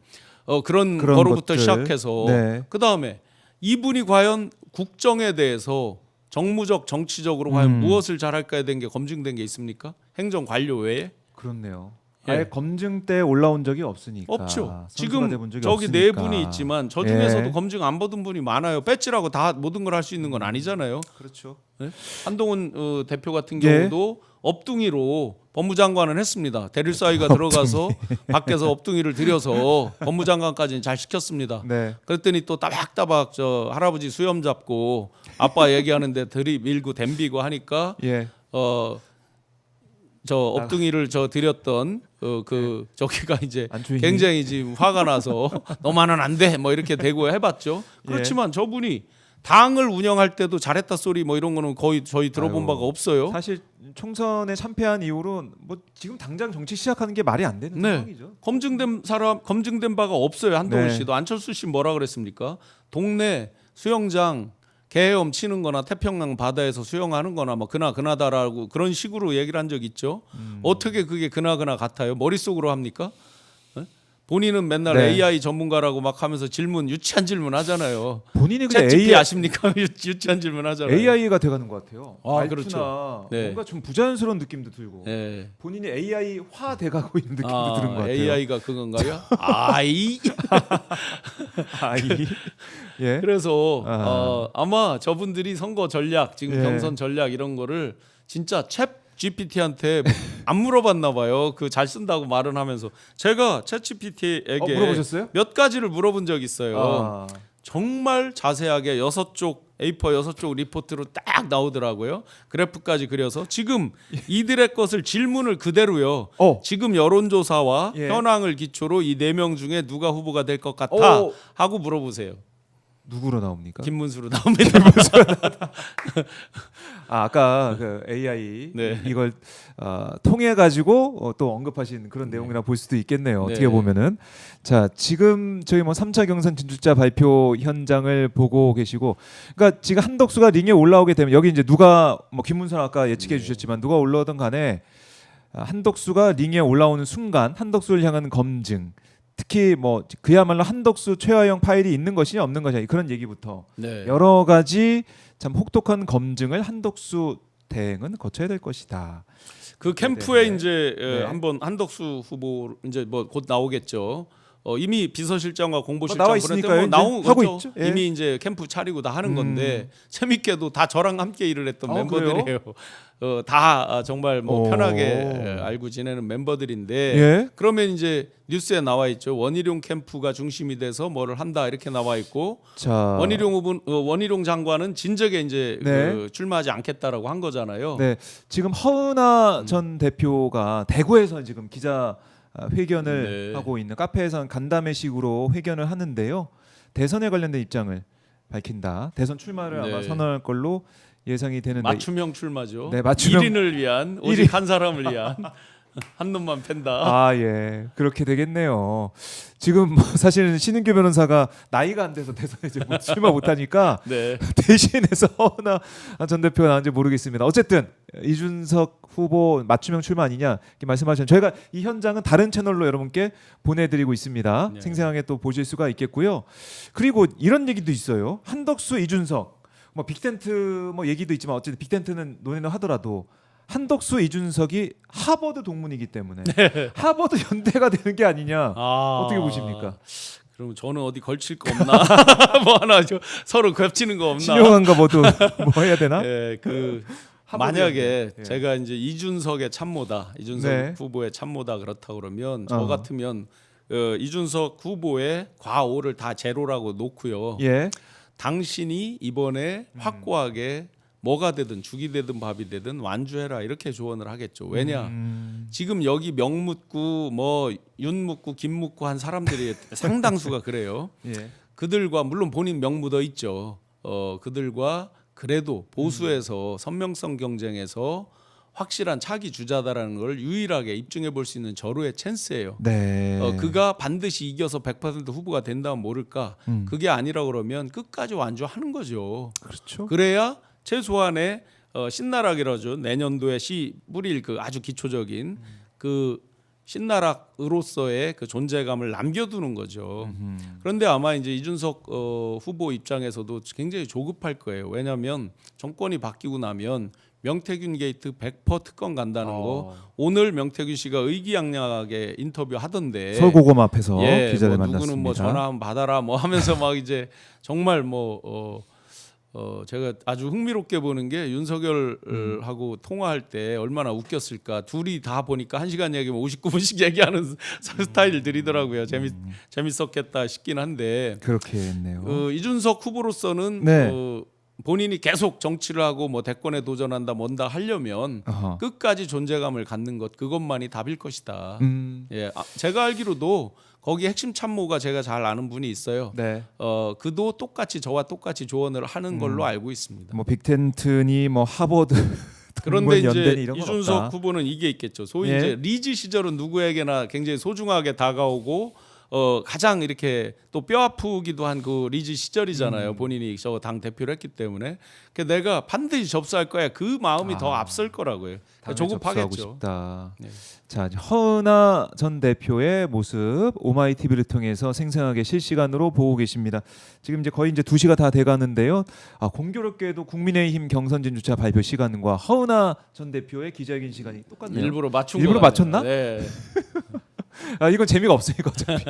그런 거로부터 것들. 시작해서 네. 그다음에 이분이 과연 국정에 대해서 정무적 정치적으로 과연 무엇을 잘할까에 대한 게 검증된 게 있습니까? 행정 관료 외에 그렇네요. 아예 검증대에 올라온 적이 없으니까. 없죠. 선수가 지금 돼본 적이 저기 없으니까. 네 분이 있지만 저 중에서도 예. 검증 안 받은 분이 많아요. 배지라고 다 모든 걸 할 수 있는 건 아니잖아요. 그렇죠. 네? 한동훈 대표 같은 예. 경우도 업둥이로 법무장관을 했습니다. 대릴사이가 들어가서 밖에서 업둥이를 들여서 법무장관까지는 잘 시켰습니다. 네. 그랬더니 또 따박따박 저 할아버지 수염 잡고 아빠 얘기하는데 들이밀고 댐비고 하니까 예. 저 업둥이를 저 들였던 그 저기가 이제 안초희님. 굉장히 지금 화가 나서 너만은 안 돼 뭐 이렇게 대고 해봤죠. 그렇지만 저분이 당을 운영할 때도 잘했다 소리 뭐 이런 거는 거의 저희 들어본 아유, 바가 없어요. 사실 총선에 참패한 이후로 뭐 지금 당장 정치 시작하는 게 말이 안 되는 네. 상황이죠. 검증된 사람 검증된 바가 없어요. 한동훈 네. 씨도 안철수 씨 뭐라 그랬습니까? 동네 수영장 개헤엄 치는 거나 태평양 바다에서 수영하는 거나 뭐 그나다라고 그런 식으로 얘기를 한 적 있죠. 어떻게 그게 그나 같아요? 머릿속으로 합니까? 네? 본인은 맨날 네. AI 전문가라고 막 하면서 유치한 질문 하잖아요. 본인이 그냥 챗GPT 아십니까? 유치한 질문 하잖아요. AI가 돼가는 것 같아요. 아, 말투나 그렇죠. 네. 뭔가 좀 부자연스러운 느낌도 들고 네. 본인이 AI화 돼가고 있는 느낌도 드는 것 같아요. AI가 그건가요? AI. AI. 예. 그래서 아마 저분들이 선거 전략 지금 예. 경선 전략 이런 거를 진짜 챗 GPT한테 안 물어봤나 봐요. 그 잘 쓴다고 말은 하면서 제가 챗 GPT에게 물어보셨어요? 몇 가지를 물어본 적 있어요. 아, 정말 자세하게 6쪽 A4 6쪽 리포트로 딱 나오더라고요. 그래프까지 그려서 지금 이들의 것을 질문을 그대로요. 지금 여론조사와 예. 현황을 기초로 이 4명 중에 누가 후보가 될 것 같아 오. 하고 물어보세요. 누구로 나옵니까? 김문수로 나옵니다. 아까 그 AI 네. 이걸 통해 가지고 또 언급하신 그런 내용이라 볼 수도 있겠네요. 어떻게 네. 보면은 자 지금 저희 뭐 3차 경선 진출자 발표 현장을 보고 계시고, 그러니까 지금 한덕수가 링에 올라오게 되면 여기 이제 누가 뭐 김문선 아까 예측해 네. 주셨지만 누가 올라오든 간에 한덕수가 링에 올라오는 순간 한덕수를 향한 검증, 특히 뭐 그야말로 한덕수 최하영 파일이 있는 것이냐 없는 것이냐 그런 얘기부터 네. 여러 가지 참 혹독한 검증을 한덕수 대행은 거쳐야 될 것이다. 그 캠프에 네. 이제 네. 한번 한덕수 후보 이제 뭐 곧 나오겠죠. 이미 비서실장과 공보실장 나와 보냈더니 있으니까요. 뭐 나온 이제 하고 거죠. 있죠. 예. 이미 이제 캠프 차리고 다 하는 건데 재밌게도 다 저랑 함께 일을 했던 멤버들이에요. 다 정말 뭐 오. 편하게 알고 지내는 멤버들인데 예. 그러면 이제 뉴스에 나와 있죠. 원희룡 캠프가 중심이 돼서 뭐를 한다 이렇게 나와 있고 자 원희룡 후보 원희룡 장관은 진작에 이제 네. 그 출마하지 않겠다라고 한 거잖아요. 네, 지금 허은하 전 대표가 대구에서 지금 기자 회견을 네. 하고 있는 카페에서는 간담회식으로 회견을 하는데요. 대선에 관련된 입장을 밝힌다. 대선 출마를 아마 네. 선언할 걸로 예상이 되는데 맞춤형 출마죠. 네, 맞춤형. 1인을 위한 오직 1인. 한 사람을 위한 한 놈만 팬다. 아, 예. 그렇게 되겠네요. 지금 뭐 사실은 신은규 변호사가 나이가 안 돼서 대선에 이제 출마 못 하니까 네. 대신해서 허은하 전 대표가 나온지 모르겠습니다. 어쨌든 이준석 후보 맞춤형 출마 아니냐 이렇게 말씀하셨는데 저희가 이 현장은 다른 채널로 여러분께 보내드리고 있습니다. 네. 생생하게 또 보실 수가 있겠고요. 그리고 이런 얘기도 있어요. 한덕수, 이준석 뭐 빅텐트 뭐 얘기도 있지만 어쨌든 빅텐트는 논의는 하더라도 한덕수, 이준석이 하버드 동문이기 때문에 하버드 연대가 되는 게 아니냐 어떻게 보십니까? 그럼 저는 어디 걸칠 거 없나? 뭐 하나 서로 겹치는 거 없나? 신용한가 뭐도 뭐 해야 되나? 예, 그 하버드 만약에 연대. 예. 제가 이제 이준석의 참모다, 이준석 네. 후보의 참모다 그렇다 그러면 저 같으면 이준석 후보의 과오를 다 제로라고 놓고요. 예. 당신이 이번에 확고하게 뭐가 되든 죽이 되든 밥이 되든 완주해라 이렇게 조언을 하겠죠. 왜냐? 지금 여기 명 묻고 뭐 윤 묻고 김 묻고 한 사람들이 상당수가 그래요. 예. 그들과 물론 본인 명 묻어 있죠. 그들과 그래도 보수에서 선명성 경쟁에서 확실한 차기 주자다라는 걸 유일하게 입증해 볼 수 있는 절호의 찬스예요. 네. 그가 반드시 이겨서 100% 후보가 된다면 모를까? 그게 아니라 그러면 끝까지 완주하는 거죠. 그렇죠. 그래야 최소한의 신나락이라죠. 내년도에 뿌릴 그 아주 기초적인 그 신나락으로서의 그 존재감을 남겨두는 거죠. 그런데 아마 이제 이준석 후보 입장에서도 굉장히 조급할 거예요. 왜냐하면 정권이 바뀌고 나면 명태균 게이트 100% 특검 간다는 거 오늘 명태균 씨가 의기양양하게 인터뷰 하던데 서울고검 앞에서 기자를 뭐 만났습니다. 누구는 뭐 전화 한번 받아라 뭐 하면서 막 이제 정말 제가 아주 흥미롭게 보는 게 윤석열하고 통화할 때 얼마나 웃겼을까. 둘이 다 보니까 1시간 얘기면 59분씩 얘기하는 스타일들이더라고요. 재밌었겠다 싶긴 한데 그렇게 했네요. 이준석 후보로서는 네. 본인이 계속 정치를 하고 뭐 대권에 도전한다 뭔다 하려면 어허. 끝까지 존재감을 갖는 것 그것만이 답일 것이다. 음. 예, 제가 알기로도 거기 핵심 참모가 제가 잘 아는 분이 있어요. 네. 그도 똑같이 저와 똑같이 조언을 하는 걸로 알고 있습니다. 뭐 빅텐트니 뭐 하버드 그런데 이제 연대니 이런 건 이준석 없다. 후보는 이게 있겠죠. 소위 예. 이제 리즈 시절은 누구에게나 굉장히 소중하게 다가오고 가장 이렇게 또 뼈 아프기도 한 그 리즈 시절이잖아요. 본인이 저 당 대표를 했기 때문에 내가 반드시 접수할 거야. 그 마음이 더 앞설 거라고요. 당연히 조급하겠죠. 접수하고 싶다. 네. 자, 이제 허은하 전 대표의 모습 오마이 TV를 통해서 생생하게 실시간으로 보고 계십니다. 지금 이제 거의 이제 2시가 다 돼가는데요. 공교롭게도 국민의힘 경선진 주차 발표 시간과 허은하 전 대표의 기자회견 시간이 똑같네요. 일부러 맞춘 일부러 거 맞췄나? 네. 이건 재미가 없으니까 어차피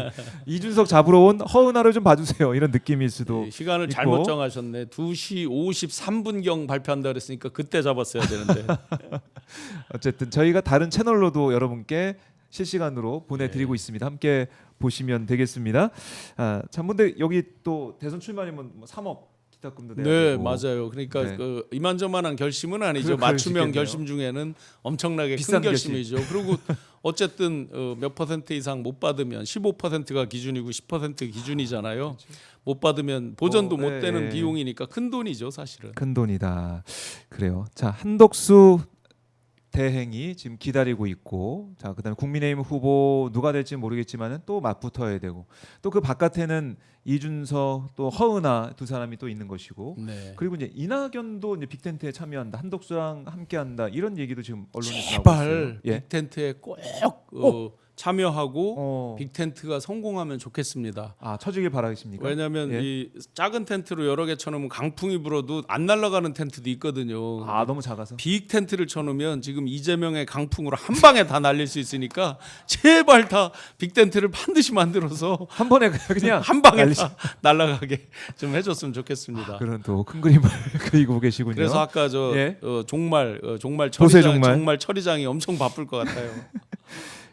이준석 잡으러 온 허은하를 좀 봐주세요. 이런 느낌일 수도. 시간을 있고. 잘못 정하셨네. 2시 53분경 발표한다 그랬으니까 그때 잡았어야 되는데. 어쨌든 저희가 다른 채널로도 여러분께 실시간으로 보내드리고 네. 있습니다. 함께 보시면 되겠습니다. 참 근데 여기 또 대선 출마하면 뭐 3억 기탁금도 내야 네, 되고. 맞아요. 그러니까 네. 그 이만저만한 결심은 아니죠. 그럴 수 맞춤형 있겠네요. 결심 중에는 엄청나게 큰 비싼 결심이죠. 그리고 어쨌든 몇 퍼센트 이상 못 받으면 15%가 기준이고 10% 기준이잖아요. 못 받으면 보전도 못 네, 되는 네. 비용이니까 큰 돈이죠, 사실은. 큰 돈이다. 그래요. 자, 한덕수 대행이 지금 기다리고 있고, 자 그다음에 국민의힘 후보 누가 될지 모르겠지만은 또 맞붙어야 되고, 또 그 바깥에는 이준석 또 허은하 두 사람이 또 있는 것이고, 네. 그리고 이제 이낙연도 이제 빅텐트에 참여한다, 한덕수랑 함께한다 이런 얘기도 지금 언론에서 나오고 제발 있어요. 예. 빅텐트에 꼭 참여하고 빅텐트가 성공하면 좋겠습니다. 쳐주길 바라겠습니까? 왜냐하면 예. 이 작은 텐트로 여러 개 쳐놓으면 강풍이 불어도 안 날아가는 텐트도 있거든요. 너무 작아서. 빅 텐트를 쳐놓으면 지금 이재명의 강풍으로 한 방에 다 날릴 수 있으니까 제발 다 빅 텐트를 반드시 만들어서 한 번에 그냥 한 방에 날리시- 다 날아가게 좀 해줬으면 좋겠습니다. 그런 또 큰 그림을 그리고 계시군요. 그래서 아까 저 예. 종말 보세 처리장 종말. 정말 처리장이 엄청 바쁠 것 같아요.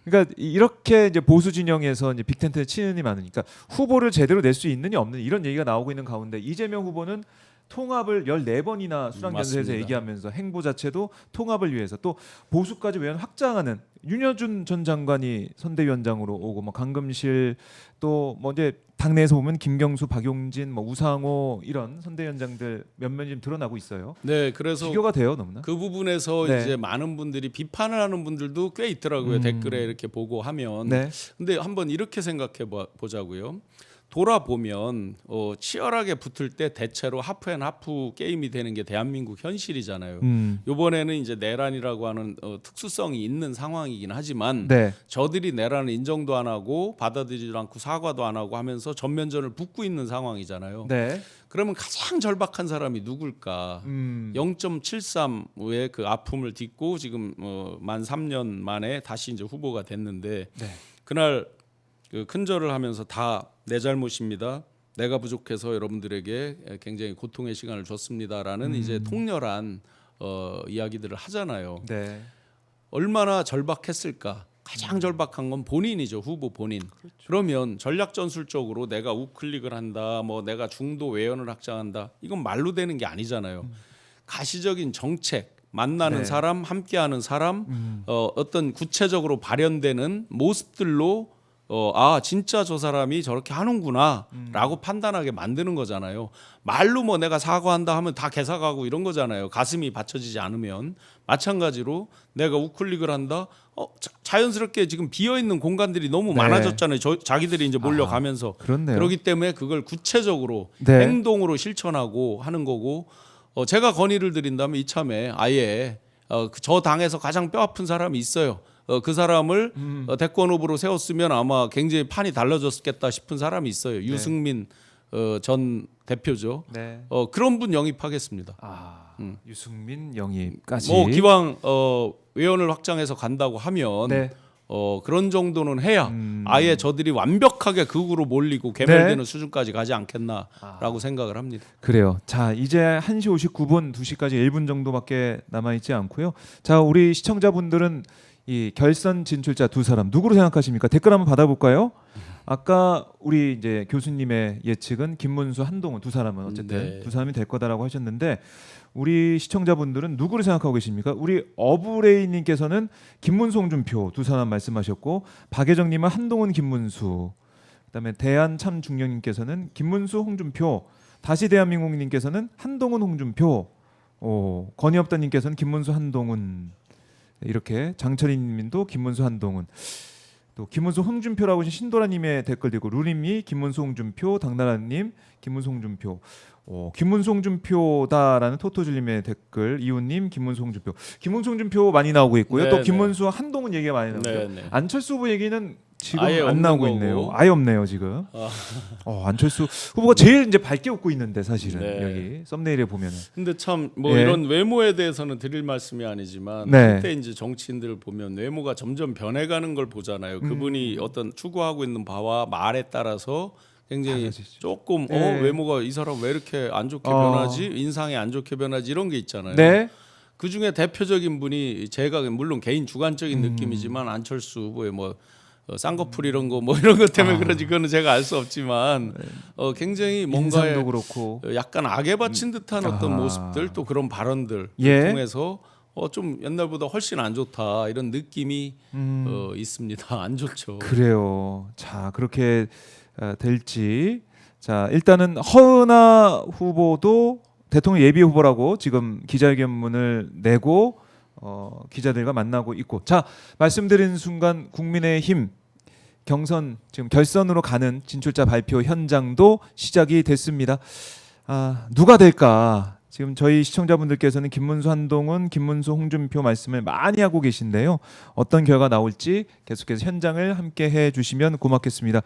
그러니까 이렇게 이제 보수 진영에서 이제 빅텐트에 치는이 많으니까 후보를 제대로 낼 수 있느냐 없느냐 이런 얘기가 나오고 있는 가운데 이재명 후보는 통합을 14번이나 수락연설에서 맞습니다. 얘기하면서 행보 자체도 통합을 위해서 또 보수까지 외연 확장하는 윤여준 전 장관이 선대위원장으로 오고 뭐 강금실 또 뭐 이제 당내에서 보면 김경수, 박용진, 뭐 우상호 이런 선대위원장들 몇몇 좀 드러나고 있어요. 네, 그래서 비교가 돼요, 너무나. 그 부분에서 네. 이제 많은 분들이 비판을 하는 분들도 꽤 있더라고요. 댓글에 이렇게 보고 하면. 네. 근데 한번 이렇게 생각해 보자고요. 돌아보면 치열하게 붙을 때 대체로 하프앤하프 게임이 되는 게 대한민국 현실이잖아요. 이번에는 이제 내란이라고 하는 특수성이 있는 상황이긴 하지만 네. 저들이 내란을 인정도 안 하고 받아들이지 않고 사과도 안 하고 하면서 전면전을 붙고 있는 상황이잖아요. 네. 그러면 가장 절박한 사람이 누굴까? 0.73의 그 아픔을 딛고 지금 만 3년 만에 다시 이제 후보가 됐는데 네. 그날 그 큰절을 하면서 다 내 잘못입니다. 내가 부족해서 여러분들에게 굉장히 고통의 시간을 줬습니다라는 이제 통렬한 이야기들을 하잖아요. 네. 얼마나 절박했을까? 가장 절박한 건 본인이죠. 후보 본인. 그러면 전략 전술적으로 내가 우클릭을 한다, 뭐 내가 중도 외연을 확장한다. 이건 말로 되는 게 아니잖아요. 가시적인 정책, 만나는 네. 사람, 함께하는 사람, 어떤 구체적으로 발현되는 모습들로 진짜 저 사람이 저렇게 하는구나라고 판단하게 만드는 거잖아요. 말로 뭐 내가 사과한다 하면 다 개사가고 이런 거잖아요. 가슴이 받쳐지지 않으면. 마찬가지로 내가 우클릭을 한다. 자연스럽게 지금 비어 있는 공간들이 너무 네. 많아졌잖아요. 자기들이 이제 몰려가면서. 그렇네요. 그렇기 때문에 그걸 구체적으로 네. 행동으로 실천하고 하는 거고. 제가 건의를 드린다면 이참에 아예 저 당에서 가장 뼈 아픈 사람이 있어요. 그 사람을 대권 후보로 세웠으면 아마 굉장히 판이 달라졌겠다 싶은 사람이 있어요. 유승민 전 대표죠. 네. 그런 분 영입하겠습니다. 유승민 영입까지. 뭐 기왕 외연을 확장해서 간다고 하면 네. 그런 정도는 해야 아예 저들이 완벽하게 극으로 몰리고 개멸되는 수준까지 가지 않겠나라고 생각을 합니다. 그래요. 자, 이제 1시 59분, 2시까지 1분 정도밖에 남아 있지 않고요. 자, 우리 시청자분들은 이 결선 진출자 두 사람 누구로 생각하십니까? 댓글 한번 받아볼까요? 아까 우리 이제 교수님의 예측은 김문수, 한동훈 두 사람은 어쨌든 네. 두 사람이 될 거다라고 하셨는데 우리 시청자분들은 누구를 생각하고 계십니까? 우리 어부레이님께서는 김문수, 홍준표 두 사람 말씀하셨고 박예정님은 한동훈, 김문수. 그다음에 대한참중령님께서는 김문수, 홍준표. 다시 대한민국님께서는 한동훈, 홍준표. 건의없다님께서는 김문수, 한동훈. 이렇게 장철인님도 김문수, 한동훈. 또 김문수, 홍준표라고 하신 신도라님의 댓글도 루림이 김문수, 홍준표, 당나라님 김문수, 홍준표. 김문수, 홍준표다라는 토토줄님의 댓글 이웃님 김문수, 홍준표. 김문수, 홍준표 많이 나오고 있고요. 네, 또 네. 김문수, 한동훈 얘기가 많이 나오고 네, 있고요. 네. 안철수 후보 얘기는 지금 아예 안 없는 나오고 거고. 있네요. 아예 없네요 지금. 안철수 후보가 제일 이제 밝게 웃고 있는데 사실은 네. 여기 썸네일에 보면은. 근데 참 뭐 예. 이런 외모에 대해서는 드릴 말씀이 아니지만 네. 그때 이제 정치인들을 보면 외모가 점점 변해가는 걸 보잖아요. 그분이 어떤 추구하고 있는 바와 말에 따라서 굉장히 달라지죠. 조금 네. 외모가 이 사람 왜 이렇게 안 좋게 변하지? 인상이 안 좋게 변하지? 이런 게 있잖아요. 네. 그 중에 대표적인 분이 제가 물론 개인 주관적인 느낌이지만 안철수 후보의 뭐 쌍꺼풀 이런 거 뭐 이런 것 때문에 그런지 그거는 제가 알 수 없지만 굉장히 뭔가에 인상도 그렇고. 약간 악에 바친 듯한 어떤 모습들 또 그런 발언들 예. 통해서 좀 옛날보다 훨씬 안 좋다 이런 느낌이 있습니다. 안 좋죠. 그래요. 자, 그렇게 될지. 자, 일단은 허은하 후보도 대통령 예비 후보라고 지금 기자회견문을 내고 기자들과 만나고 있고. 자, 말씀드린 순간 국민의힘 경선 지금 결선으로 가는 진출자 발표 현장도 시작이 됐습니다. 누가 될까? 지금 저희 시청자분들께서는 김문수, 한동훈, 김문수, 홍준표 말씀을 많이 하고 계신데요. 어떤 결과 나올지 계속해서 현장을 함께 해 주시면 고맙겠습니다.